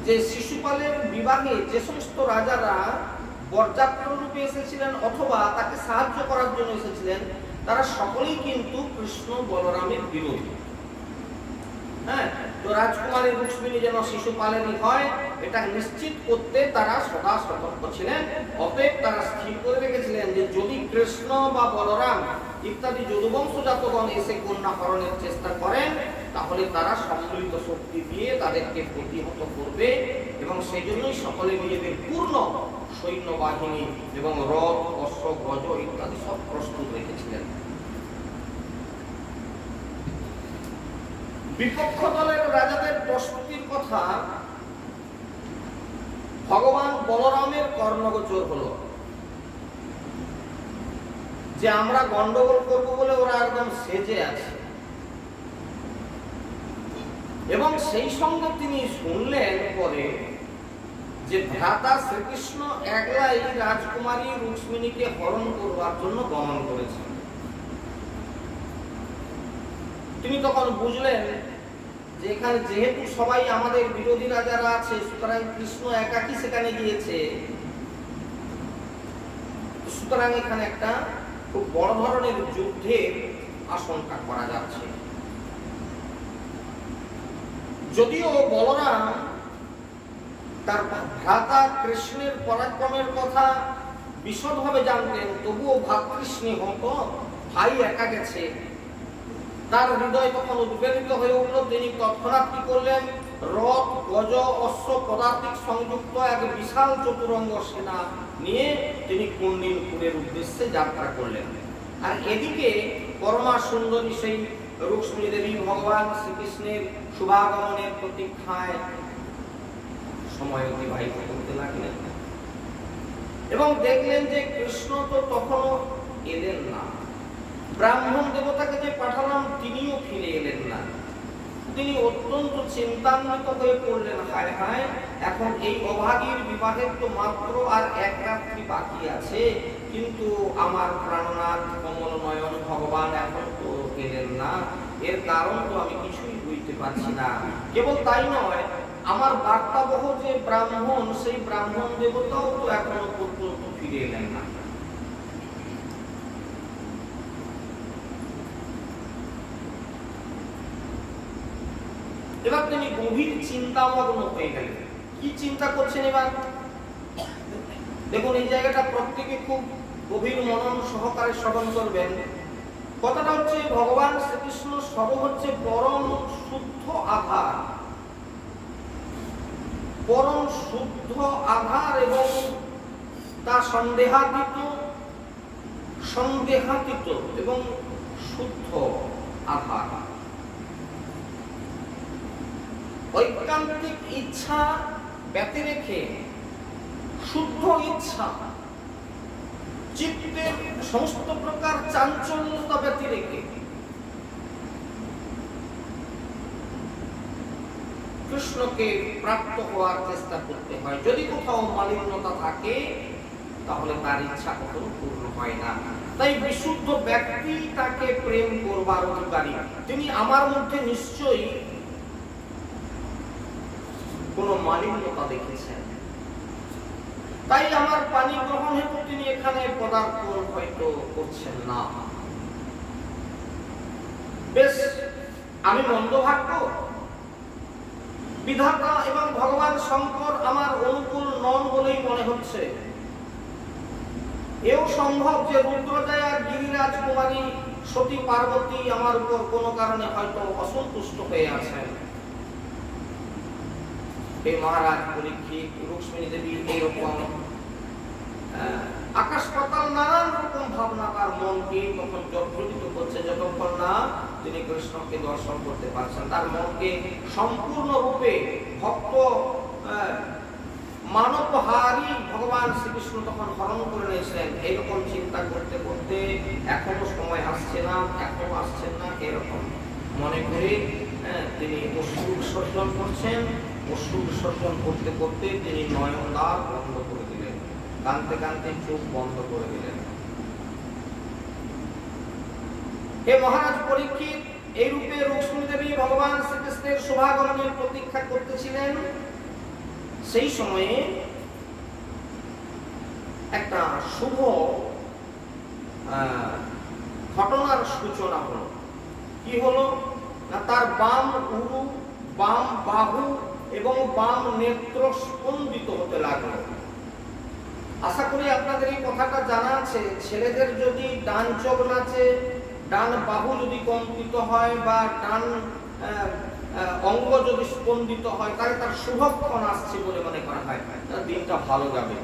যে শিশুপালের বিবাহে যে সমস্ত রাজারা বরযাত্র রূপে এসেছিলেন অথবা তাকে সাহায্য করার জন্য এসেছিলেন, তারা সকলেই কিন্তু কৃষ্ণ বলরামের বিরোধী। হ্যাঁ, তো রাজকুমারী রুক্মিণী যেন শিশুপালেরই হয় এটা নিশ্চিত করতে তারা সদা সতর্ক ছিলেন। অতএব তারা স্থির করে রেখেছিলেন যে যদি কৃষ্ণ বা বলরাম ইত্যাদি যদুবংশজাতগণ এসে কন্যা হরণের চেষ্টা করেন তাহলে তারা সম্মিলিত শক্তি দিয়ে তাদেরকে প্রতিহত করবে এবং সেই জন্যই সকলে নিজেদের পূর্ণ সৈন্যবাহিনী এবং রথ, অশ্ব, গজ ইত্যাদি সব প্রস্তুত রেখেছিলেন। বিপক্ষ দলের রাজাদের প্রস্তুতির কথা ভগবান বলরামের কর্ণগোচর হলো যে আমরা গন্ডগোল করব বলে ওরা একদম সেজে আছে এবং সেই সঙ্গে তিনি শুনলেন পরে যে ভ্রাতা শ্রীকৃষ্ণ একলাই রাজকুমারী রুক্মিণীকে হরণ করবার জন্য গমন করেছেন। তিনি তখন বুঝলেন যে এখানে যেহেতু সবাই আমাদের বিরোধী রাজারা আছে, সুতরাং কৃষ্ণ একাকী সেখানে গিয়েছে, সুতরাং এখানে একটা খুব বড় ধরনের যুদ্ধের আশঙ্কা করা যাচ্ছে। যদিও বলরাম তার ভ্রাতা কৃষ্ণের পরাক্রমের কথা বিশদভাবে জানতেন, তবুও ভাতৃস্নেহ হতো, ভাই একা গেছে, তার হৃদয় তখন উদ্বেলিত হয়ে উঠল। তিনি তৎক্ষণাৎ কি করলেন, রথ, গজ, অশ্ব পদাতিক সংযুক্ত এক বিশাল চতুরঙ্গ সেনা নিয়ে তিনি কুন্ডিনপুরের উদ্দেশ্যে যাত্রা করলেন। আর এদিকে পরমা সুন্দরী সেই রুক্মিণী দেবী ভগবান শ্রীকৃষ্ণের শুভাগমনের প্রতীক্ষায় সময় অতিবাহিত করতে লাগলেন এবং দেখলেন যে কৃষ্ণ তো তখনও এলেন না। ব্রাহ্মণ দেবতাকে যে পাঠালাম তিনিও ফিরে এলেন না। তিনি অত্যন্ত চিন্তান্বিত হয়ে পড়লেন, হায় হায়, এখন এই অভাগীর বিবাহের তো মাত্র আর এক রাত্রি বাকি আছে, কিন্তু আমার প্রাণনাথ কমল নয়ন ভগবান এখন তো এলেন না, এর কারণ তো আমি কিছুই বুঝতে পারছি না। কেবল তাই নয়, আমার বার্তাবহ যে ব্রাহ্মণ, সেই ব্রাহ্মণ দেবতাও তো এখনো পর্যন্ত ফিরে এলেন না। এবার তিনি গভীর চিন্তামগ্ন হয়ে গেলেন। কি চিন্তা করছেন এবার দেখুন, এই জায়গাটা প্রত্যেকে খুব গভীর মনন সহকারে শ্রবণ করবেন। কথাটা হচ্ছে ভগবান শ্রীকৃষ্ণ স্বরূপ হচ্ছে পরম শুদ্ধ আধার, পরম শুদ্ধ আধার এবং তা সন্দেহাতীত এবং শুদ্ধ আধার। ঐকান্তিক ইচ্ছা ব্যতি রেখে শুদ্ধ ইচ্ছা, চিত্তের সমস্ত প্রকার চাঞ্চল্যতা ব্যতি রেখে কৃষ্ণকে প্রাপ্ত হওয়ার চেষ্টা করতে হয়। যদি কোথাও মালিন্যতা থাকে তাহলে তার ইচ্ছা কখনো পূর্ণ হয় না। তাই বিশুদ্ধ ব্যক্তি তাকে প্রেম করবার অধিকারী। তিনি আমার মধ্যে নিশ্চয়ই কোনো মালিন্যতা দেখেছেন, তাই আমার পানি গ্রহণ হেতু তিনি এখানে পদার্পণ হয়তো করছেন না। বেশ, আমি মন্দভাগ্য, বিধাতা এবং ভগবান শঙ্কর আমার অনুকূল নন বলেই মনে হচ্ছে। এও সম্ভব যে রুদ্রজয়া গিরিরাজ কুমারী সতী পার্বতী আমার উপর কোনো কারণে হয়তো অসন্তুষ্ট হয়ে আছেন। এই মহারাজ পরীক্ষিত রুক্মিণী দেবী এইরকম আকাশ পাতাল নানান রকম ভাবনা তার মনকে তখন জর্জরিত করছে, যতক্ষণ না তিনি কৃষ্ণকে দর্শন করতে পারছেন। তার মনকে সম্পূর্ণ রূপে ভক্ত মানবহারী ভগবান শ্রীকৃষ্ণ তখন হরণ করে নিয়েছিলেন। এইরকম চিন্তা করতে করতে এখনো সময় আসছে না, এখনো আসছেন না, এরকম মনে করে তিনি অশ্রু বিসর্জন করছেন। অশ্রু বিসর্জন করতে করতে তিনি নয়নদ্বার বন্ধ করে দিলেন, কাঁদতে কাঁদতে চোখ বন্ধ করে দিলেন। হে মহারাজ পরীক্ষিত, এই রূপে রুক্মিণী দেবী ভগবান শ্রীকৃষ্ণের শুভাগমনের প্রতীক্ষা করতেছিলেন। সেই সময়ে একটা শুভ ঘটনার সূচনা হলো। কি হলো না, তার বাম উরু, বাম বাহু এবং বাম নেত্র স্পন্দিত হতে লাগলো। আশা করি আপনাদের এই কথাটা জানা আছে। ছেলেদের যদি ডান চোখ নাচে, ডান বাহু যদি কম্পিত হয় বা ডান অঙ্গ যদি স্পন্দিত হয়, তাহলে তার শুভক্ষণ আসছে বলে মনে করা হয়, দিনটা ভালো যাবে।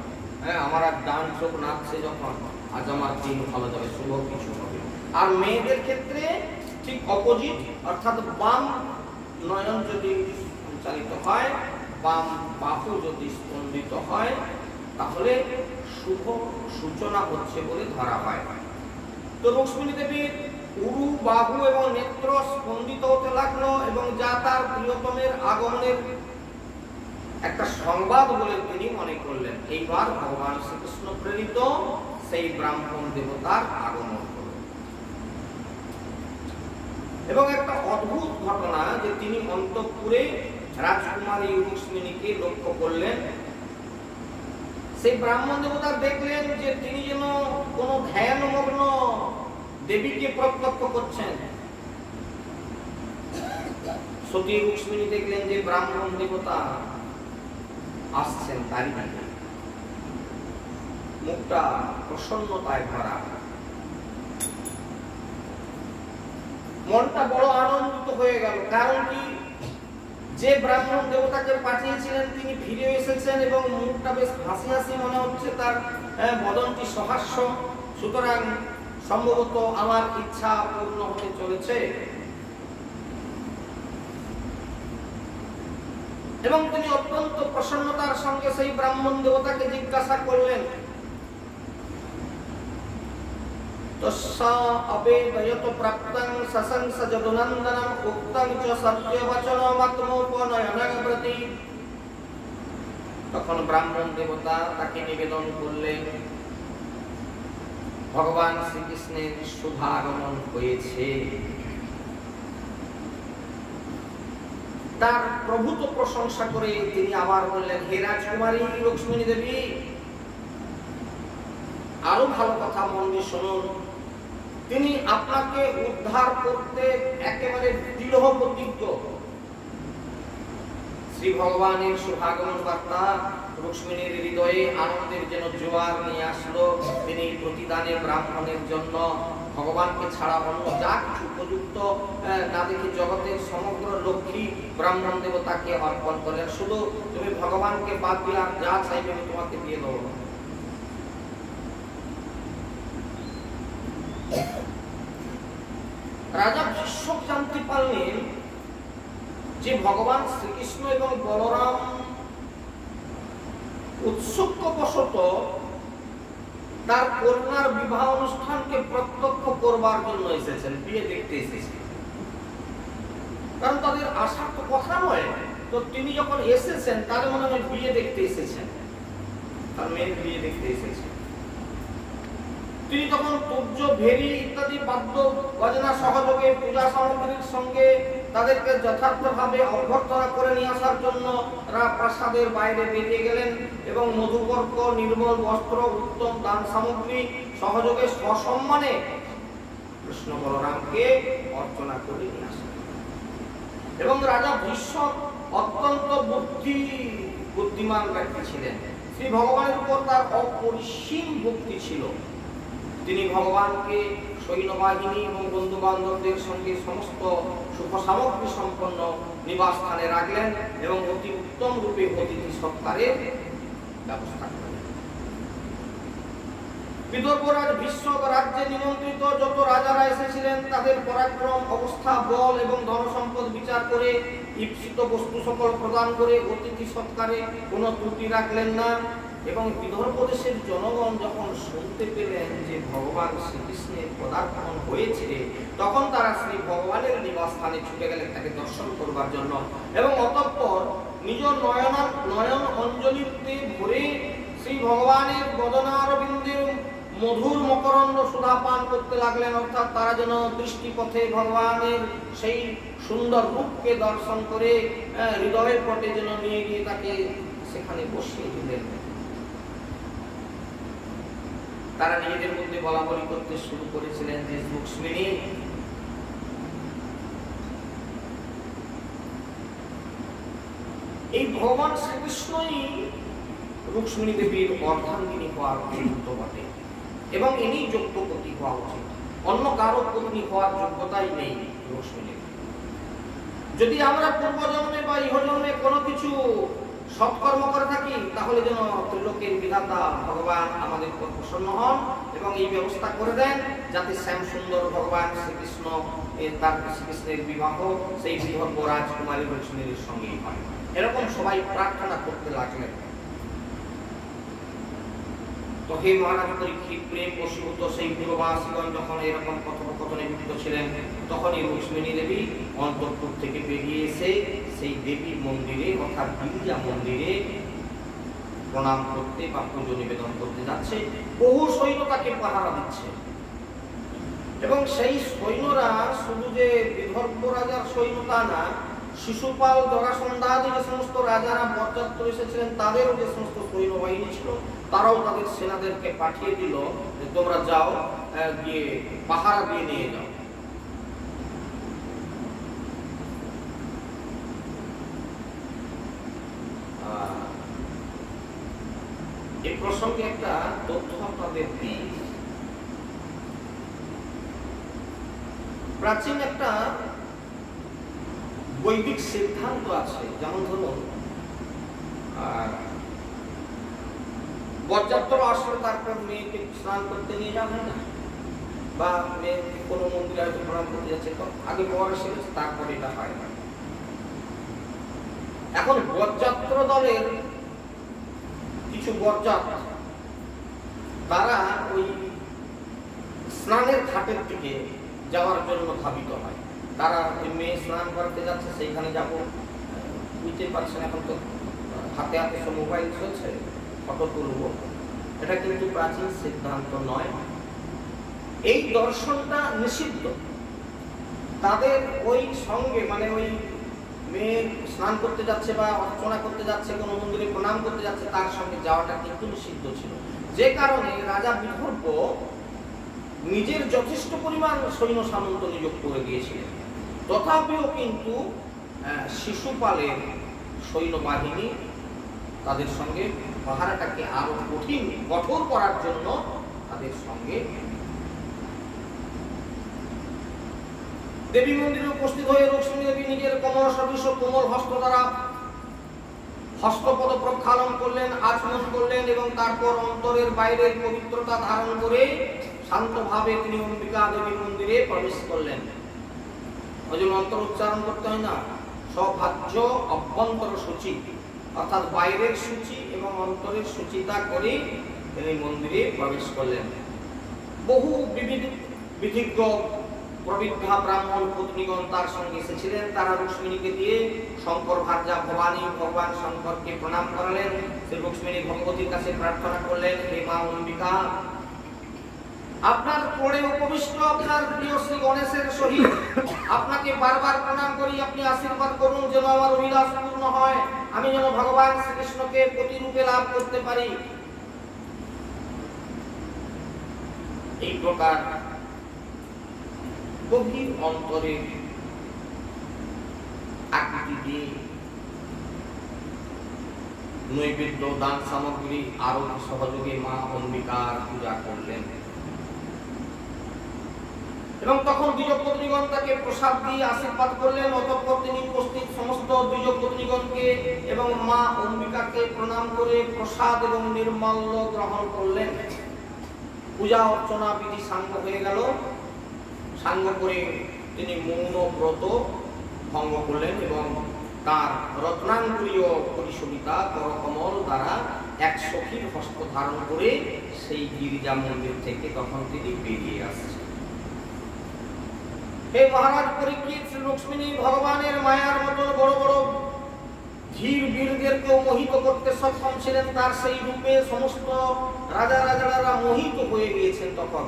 আমার আর ডান চোখ নাচছে যখন, আজ আমার দিন ভালো যাবে, শুভ কিছু হবে। আর মেয়েদের ক্ষেত্রে ঠিক অপোজিট, অর্থাৎ বাম নয়ন যদি সঞ্চালিত হয়, বাম বাহু যদি স্পন্দিত হয়, তাহলে শুভ সূচনা হচ্ছে বলে ধরা হয়। তো রুক্মিণী দেবীর উরু, বাহু এবং নেত্র স্পন্দিত হতে লাগলো এবং যা তার প্রিয়তমের আগমনের একটা সংবাদ বলে তিনি মনে করলেন। এইবার ভগবান শ্রীকৃষ্ণ প্রেরিত সেই ব্রাহ্মণ দেবতার আগমন হলো। এবং একটা অদ্ভুত ঘটনা যে তিনি অন্তঃপুরে রাজকুমারী রুক্মিণীকে লক্ষ্য করলেন। সেই ব্রাহ্মণ দেবতা দেখলেন যে তিনি যেন কোনো ধ্যানমগ্ন দেবীকে প্রত্যক্ষ করছেন। সতী রুক্মিণী দেখলেন যে ব্রাহ্মণ দেবতা আসছেন, তারই দিকে মুখটা প্রসন্নতায় ভরা, মনটা বড় আনন্দিত হয়ে গেল। কারণ কি, যে ব্রাহ্মণ দেবতাকে পাঠিয়েছিলেন তিনি ফিরে এসেছেন এবং মুখটা বেশ হাসি হাসি মনে হচ্ছে, তার বদনটি সহাস্য। সুতরাং সম্ভবত আমার ইচ্ছা পূর্ণ হতে চলেছে। এবং তিনি অত্যন্ত প্রসন্নতার সঙ্গে সেই ব্রাহ্মণ দেবতাকে জিজ্ঞাসা করলেন, তস্যা অবেদয়ত প্রাপ্তং সসংস যদুনন্দনম উক্তং চ সত্যবচনমাত্মোপনয়নং প্রতি। তখন ব্রাহ্মণ দেবতা তাকে নিবেদন করলেন, ভগবান শ্রীকৃষ্ণের শুভাগমন হয়েছে। তার প্রভূত প্রশংসা করে তিনি আবার বললেন, হে রাজকুমারী রুক্মিণী দেবী, আরো ভালো কথা মন দিয়ে শুনুন। তিনি আপনাকে উদ্ধার করতে একেবারে দৃঢ় প্রতিজ্ঞ। শ্রী ভগবানের শুভাগমন বার্তা রুক্মিণীর হৃদয়ে আনন্দের যেন জোয়ার নিয়ে আসলো। তিনি প্রতিদানে ব্রাহ্মণের জন্য ভগবানকে ছাড়া অন্য যা কিছু উপযুক্ত না দেখে জগতের সমগ্র লক্ষ্মী ব্রাহ্মণ দেবতাকে অর্পণ করলেন। শুধু তুমি ভগবানকে বাদ দিয়ে আর যা চাইবে আমি তোমাকে দিয়ে দেবো। রাজা ভীষ্মক জানতে পারলেন যে ভগবান শ্রীকৃষ্ণ এবং বলরাম উৎসুকবশত তার কন্যার বিবাহ অনুষ্ঠানকে প্রত্যক্ষ করবার জন্য এসেছেন, বিয়ে দেখতে এসেছেন। কারণ তাদের আসার তো কথা নয়, তো তিনি যখন এসেছেন তার মনে হয় বিয়ে দেখতে এসেছেন, তার মেয়ের বিয়ে দেখতে এসেছেন। তিনি তখন তুর্য, ভেরি ইত্যাদি বাদ্য বাজনা সহযোগে পূজা সামগ্রীর সঙ্গে তাদেরকে যথার্থভাবে অভ্যর্থনা করে নিয়ে আসার জন্য প্রাসাদের বাইরে বেরিয়ে গেলেন এবং মধুপর্ক, নির্মল বস্ত্র, উত্তম দান সামগ্রী সহযোগে সসম্মানে কৃষ্ণ বলরামকে অর্চনা করে নিয়ে আসেন। এবং রাজা ভীষ্ম অত্যন্ত বুদ্ধিমান ব্যক্তি ছিলেন। শ্রী ভগবানের উপর তার অপরিসীম ভক্তি ছিল। তিনি ভগবানকে সৈন্যবাহিনী এবং বন্ধু বান্ধবদের সঙ্গে সমস্ত সুখ সামগ্রী সম্পন্ন নিবাস স্থানে রাখলেন এবং অতি উত্তম রূপে অতিথি সৎকারের ব্যবস্থা করলেন। বিদর্ভরাজ ভীষ্ম রাজ্যে নিমন্ত্রিত যত রাজারা এসেছিলেন তাদের পরাক্রম, অবস্থা, বল এবং ধনসম্পদ বিচার করে ঈপ্সিত বস্তু সকল প্রদান করে অতিথি সৎকারে কোনো ত্রুটি রাখলেন না। এবং বিদর্ভ দেশের জনগণ যখন শুনতে পেলেন যে ভগবান শ্রীকৃষ্ণের পদার্পণ হয়েছে, তখন তারা শ্রী ভগবানের নিবাস স্থানে ছুটে গেলেন তাকে দর্শন করবার জন্য এবং অতঃপর নিজ নয়ন অঞ্জলিতে ভরে শ্রী ভগবানের বদনারবিন্দের মধুর মকরন্দ সুধা পান করতে লাগলেন। অর্থাৎ তারা যেন দৃষ্টিপথে ভগবানের সেই সুন্দর রূপকে দর্শন করে হৃদয়ের পটে যেন নিয়ে গিয়ে তাকে সেখানে বসিয়ে দিলেন। তারা নিজেদের মধ্যে বলা বলি করতে শুরু করেছিলেন যে রুক্মিণী, এই ভগবান শ্রীকৃষ্ণই রুক্মিণী দেবীর অর্ধাঙ্গিনী হওয়ার উপযুক্ত বটে এবং ইনি যোগ্যপতি হওয়া উচিত। অন্য কারো পত্নী হওয়ার যোগ্যতাই নেই রুক্মিণীর। যদি আমরা পূর্বজন্মে বা ইহজন্মে কোনো কিছু সৎকর্ম করে থাকি, তাহলে যেন ত্রিলোকের বিধাতা ভগবান আমাদের উপর প্রসন্ন হন এবং এই ব্যবস্থা করে দেন যাতে শ্যাম সুন্দর ভগবান শ্রীকৃষ্ণ তার শ্রীকৃষ্ণের বিবাহ সেই বিধর্ভ রাজকুমারী রুক্মিণীর সঙ্গেই হয়। এরকম সবাই প্রার্থনা করতে লাগলেন। তো হে মহারাজ পরীক্ষিত, প্রেম বশীভূত সেই পুরবাসীগণ যখন এরকম কথোপকথনে লিপ্ত ছিলেন, তখনই রুক্মিণী দেবী অন্তঃপুর থেকে বেরিয়ে এসে সেই দেবীর মন্দিরে অর্থাৎ গিরিজা মন্দিরে প্রণাম করতে বা পুজো নিবেদন করতে যাচ্ছে। বহু সৈন্য তাকে পাহারা দিচ্ছে এবং সেই সৈন্যরা শুধু যে বিদর্ভ রাজার সৈন্য তা না, শিশুপাল, জরাসন্ধাদি যে সমস্ত রাজারা বরযাত্র এসেছিলেন তাদেরও যে সমস্ত সৈন্যবাহিনী ছিল, তারাও তাদের সেনাদেরকে পাঠিয়ে দিল যে তোমরা যাও, গিয়ে পাহারা দিয়ে নিয়ে যাও। এই প্রসঙ্গে একটা তথ্য আপনাদের দিই। প্রাচীন একটা বৈদিক সিদ্ধান্ত আছে, যেমন ধরুন বরযাত্র আসলে তারপর মেয়েকে স্নান করতে নিয়ে যাওয়া হয় না, বা মেয়েকে কোনো মন্দিরে হয়তো প্রণাম করতে যাচ্ছে, তো আগে বর এসে গেছে তারপরে এটা হয় না। এখন বরযাত্র দলের কিছু বরযাত তারা ওই স্নানের ঘাটের দিকে যাওয়ার জন্য ধাবিত হয়। তারা ওই মেয়ে স্নান করতে যাচ্ছে, সেইখানে যাবো, বুঝতে পারছেন এখন তো হাতে হাতে সব মোবাইল চলছে, ফটো তুলব। এটা কিন্তু প্রাচীন সিদ্ধান্ত নয়, এই দর্শনটা নিষিদ্ধ। তাদের ওই সঙ্গে মানে ওই মেয়ে স্নান করতে যাচ্ছে বা অর্চনা করতে যাচ্ছে, কোনো মন্দিরে প্রণাম করতে যাচ্ছে, তার সঙ্গে যাওয়াটা কিন্তু নিষিদ্ধ ছিল। যে কারণে রাজা বিদর্ভ নিজের যথেষ্ট পরিমাণ সৈন্য সামন্ত নিয়োগ করে দিয়েছিলেন। তথাপিও কিন্তু শিশুপালের সৈন্যবাহিনী তাদের সঙ্গে পাহারাটাকে আরো কঠোর করার জন্য তাদের সঙ্গে দেবী মন্দিরে উপস্থিত হয়ে রুক্মিণী দেবী নিজের কমল সদৃশ কোমল হস্ত দ্বারা হস্তপদ প্রক্ষালন করলেন, আচমন করলেন এবং তারপর অন্তরের বাইরের পবিত্রতা ধারণ করে শান্তভাবে তিনি অম্বিকা দেবীর মন্দিরে প্রবেশ করলেন। ওই যে মন্ত্র উচ্চারণ করতে হয় না, সভাজ্য অভ্যন্তর সূচি, অর্থাৎ বাইরের সূচি এবং অন্তরের সূচিতা করে তিনি মন্দিরে প্রবেশ করলেন। বহু বিধিজ্ঞ প্রবিদ্ধা ব্রাহ্মণ পত্নীগণ তার সঙ্গে এসেছিলেন। তারা রুক্মিণীকে দিয়ে শঙ্কর ভার্যা ভবানী ভগবান শঙ্করকে প্রণাম করালেন। শ্রী রুক্মিণী ভগবতীর কাছে প্রার্থনা করলেন, হে মা অম্বিকা, আপনার কোণে উপবিষ্ট আপনার প্রিয় শ্রী গণেশের সহিত আপনাকে বারবার প্রণাম করি, আপনি আশীর্বাদ করুন যেন আমার অভিলাষ পূর্ণ হয়, আমি যেন ভগবান শ্রীকৃষ্ণকে প্রতিরূপে লাভ করতে পারি। এই প্রকার গভীর অন্তরে আকৃতি দিয়ে নৈবেদ্য, দান সামগ্রী আরতি সহযোগে মা অম্বিকার পূজা করলেন। এবং তখন দ্বিজপত্নীগণ তাকে প্রসাদ দিয়ে আশীর্বাদ করলেন। অতঃপর তিনি উপস্থিত সমস্ত দ্বিজপত্নীগণকে এবং মা অম্বিকাকে প্রণাম করে প্রসাদ এবং নির্মাল্য গ্রহণ করলেন। পূজা অর্চনা বিধি সাঙ্গ হয়ে গেল। সাঙ্গ করে তিনি মৌন ব্রত ভঙ্গ করলেন এবং তার রত্নাঙ্গুলীয় পরিশোভিতা করকমল দ্বারা এক সখীর হস্ত ধারণ করে সেই গিরিজা মন্দির থেকে তখন তিনি বেরিয়ে আসছেন। হে মহারাজ পরীক্ষিত, শ্রী রুক্মিণী ভগবানের মায়ার মতন বড় বড় ধীর বীরদেরকেও মোহিত করতে সক্ষম ছিলেন। তার সেই রূপে সমস্ত রাজা রাজারা মোহিত হয়ে গিয়েছেন। তখন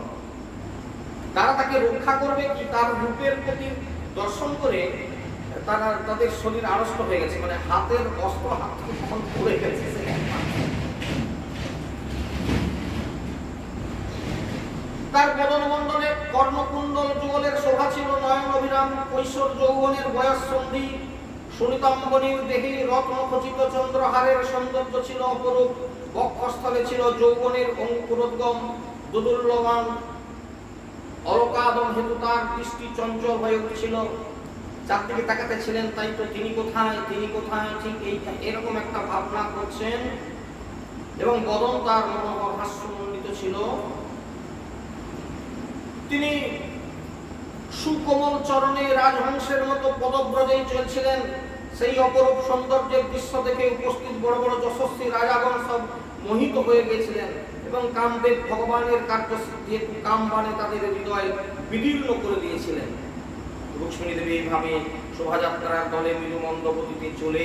তারা তাকে রক্ষা করবে কি? তার রূপের প্রতি দর্শন করে তারা তাদের শরীর আড়ষ্ট হয়ে গেছে, মানে হাতের অস্ত্র হাত তখন পড়ে গেছে। তার বদন মণ্ডলে কর্ণকুণ্ডল যুগলের শোভা ছিল নয়ন অভিরাম। কৈশোর যৌবনের বয়স সন্ধি। সুনিতম্বনীর দেহে রত্ন খচিত চন্দ্রহারের সৌন্দর্য ছিল অপরূপ। বক্ষস্থলে ছিল যৌবনের অঙ্কুরোদ্গম দুদুল্যমান। অলকাদম হেতু তার দৃষ্টি চঞ্চল হয়ে উঠছিল। চারদিকে তাকাতে ছিলেন, তাই তো তিনি কোথায় তিনি কোথায়, ঠিক এরকম একটা ভাবনা করছেন। এবং বদন তার মনোহর হাস্যমণ্ডিত ছিল। তিনি সুকোমল চরণে রাজহংসের মতো পদব্রজেই চলছিলেন। সেই অপরূপ সৌন্দর্যের দৃশ্য দেখে উপস্থিত বড় বড় যশস্বী রাজাগণ সব মোহিত হয়ে গিয়েছিলেন এবং কামদেব ভগবানের কার্যসিদ্ধি হেতু কামবাণে তাদের হৃদয় বিদীর্ণ করে দিয়েছিলেন। রুক্মিণী দেবী এইভাবে শোভাযাত্রার দলে মৃদু মন্দগতিতে চলে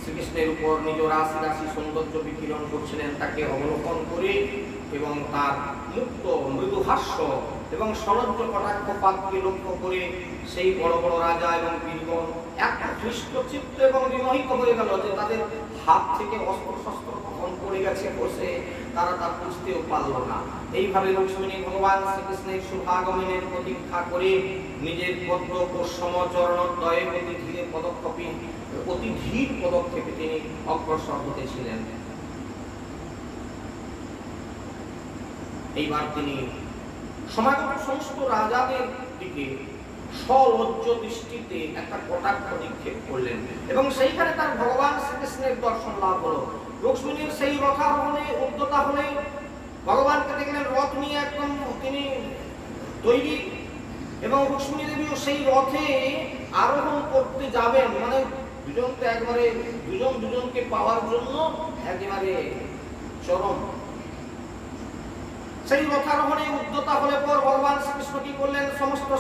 শ্রীকৃষ্ণের উপর নিজ রাশি রাশি সৌন্দর্য বিকিরণ করছিলেন। তাকে অবলোকন করে এবং তার মুক্ত মৃদু হাস্য এবং সলজ্জ কটাক্ষপাতকে লক্ষ্য করে সেই বড় বড় রাজা এবং বীরগণ এক হৃষ্ট চিত্ত এবং বিমোহিত হয়ে গেল যে তাদের হাত থেকে অস্ত্র শস্ত্র কখন পড়ে গেছে বসে, তারা তা বুঝতেও পারল না। এইভাবে রুক্মিণী ভগবান শ্রীকৃষ্ণের শুভাগমনের প্রতীক্ষা করে নিজের পদ্ম কোষম চরণদ্বয়ে অতি ধীর পদক্ষেপে তিনি অগ্রসর হতেছিলেন। এইবার তিনি সমাগত সমস্ত রাজাদের দিকে সলজ্জ দৃষ্টিতে একটা কটাক্ষ নিক্ষেপ করলেন এবং সেইখানে তার ভগবান শ্রীকৃষ্ণের দর্শন লাভ হলো। রুক্মিণীর সেই রথারোহণে উদ্যতা হলে ভগবানকে দেখলেন রথ নিয়ে একদম তিনি তৈরি এবং রুক্মিণী দেবীও সেই রথে আরোহণ করতে যাবেন। মানে দুজন তো একবারে দুজনকে পাওয়ার জন্য একেবারে চরম। সেই রথারোহণে উদ্যতা হলে পর ভগবান শ্রীকৃষ্ণ কি করলেন? সমস্ত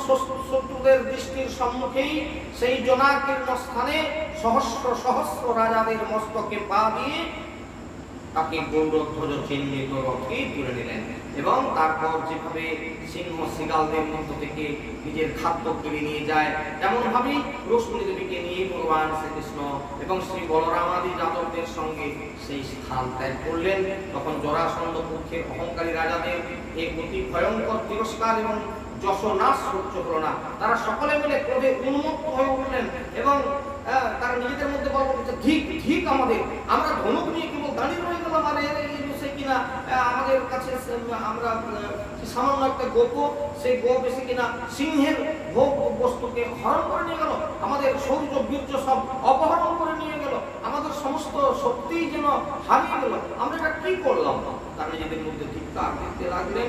শত্রুদের দৃষ্টির সম্মুখেই সেই জনাকীর্ণ স্থানে সহস্র সহস্র রাজাদের মস্তকে পা দিয়ে তাকে গৌরধ্বজ চিহ্নিত রথে তুলে নিলেন এবং তারপর যেভাবে সিংহ শৃগালদের মধ্য থেকে নিজের খাদ্য তুলে নিয়ে যায়, তেমন ভাবেই রুক্মিণী দেবীকে নিয়ে ভগবান শ্রীকৃষ্ণ এবং শ্রী বলরাম আদি যাদবদের সঙ্গে সেই স্থান ত্যাগ করলেন। তখন জরাসন্ধ পক্ষের অহংকারী রাজাদের এই অতি ভয়ঙ্কর তিরস্কার এবং যশনাশ সহ্য হলো না। তারা সকলে মিলে ক্রোধে উন্মত্ত হয়ে উঠলেন এবং তারা নিজেদের মধ্যে বলল, ঠিক ঠিক আমাদের, আমরা ধনুক নিয়ে কেবল দাঁড়িয়ে রয়ে গেলাম, আর সে কিনা আমাদের কাছে আমরা সামান্য একটা গোপ, সেই গোপ এসে কিনা সিংহের ভোগ বস্তুকে হরণ করে নিয়ে গেল, আমাদের শৌর্য বীর্য সব অপহরণ করে নিয়ে গেল, আমাদের সমস্ত শক্তিই যেন হারিয়ে গেল, আমরা এটা কি করলাম? তারা নিজেদের মধ্যে ধিক্কার দিতে লাগলেন,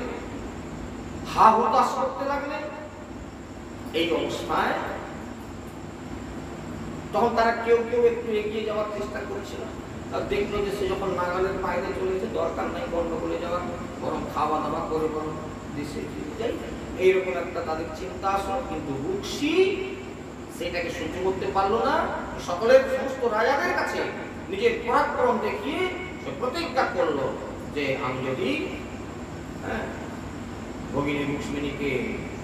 হা হুতাশ করতে লাগলেন। এই অবস্থায় তখন তারা কেউ কেউ একটু এগিয়ে যাওয়ার চেষ্টা করছিল। দেখলো যে সে যখন নাগালের বাইরে চলেছে, দরকার নাই গন্ডগোলে যাওয়ার, বরং খাওয়া দাওয়া করে বরং দেশে ফিরে যাই, এইরকম একটা তাদের চিন্তা আসলো। কিন্তু রুক্মী সেটাকে সহ্য করতে পারলো না। সকলের সমস্ত রাজাদের কাছে নিজের পরাক্রম দেখিয়ে সে প্রতিজ্ঞা করলো যে আমি যদি ভগিনী রুক্মিণীকে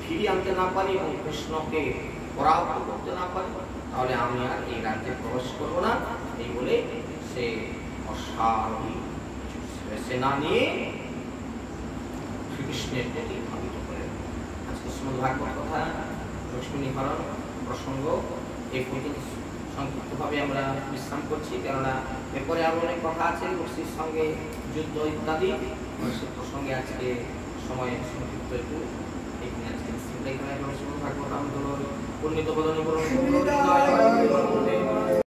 ফিরিয়ে আনতে না পারি এবং কৃষ্ণকে পরাভূত করতে না পারি, তাহলে আমি আর এই রাজ্যে প্রবেশ করবো না। এই বলে সে অশ্বারোহী সেনা নিয়ে শ্রীকৃষ্ণের প্রতি ধাবিত করেন। আজকে শ্রীমদ্ ভাগবত কথা রুক্মিণী হরণ প্রসঙ্গ এই পর্যন্ত সংক্ষিপ্তভাবে আমরা বিশ্রাম করছি, কেননা এরপরে আরো অনেক কথা আছে মুসলির সঙ্গে যুদ্ধ ইত্যাদি সে প্রসঙ্গে আজকে সময় সংক্ষিপ্ত একটু এখানে আজকে থাকবো। উন্নীত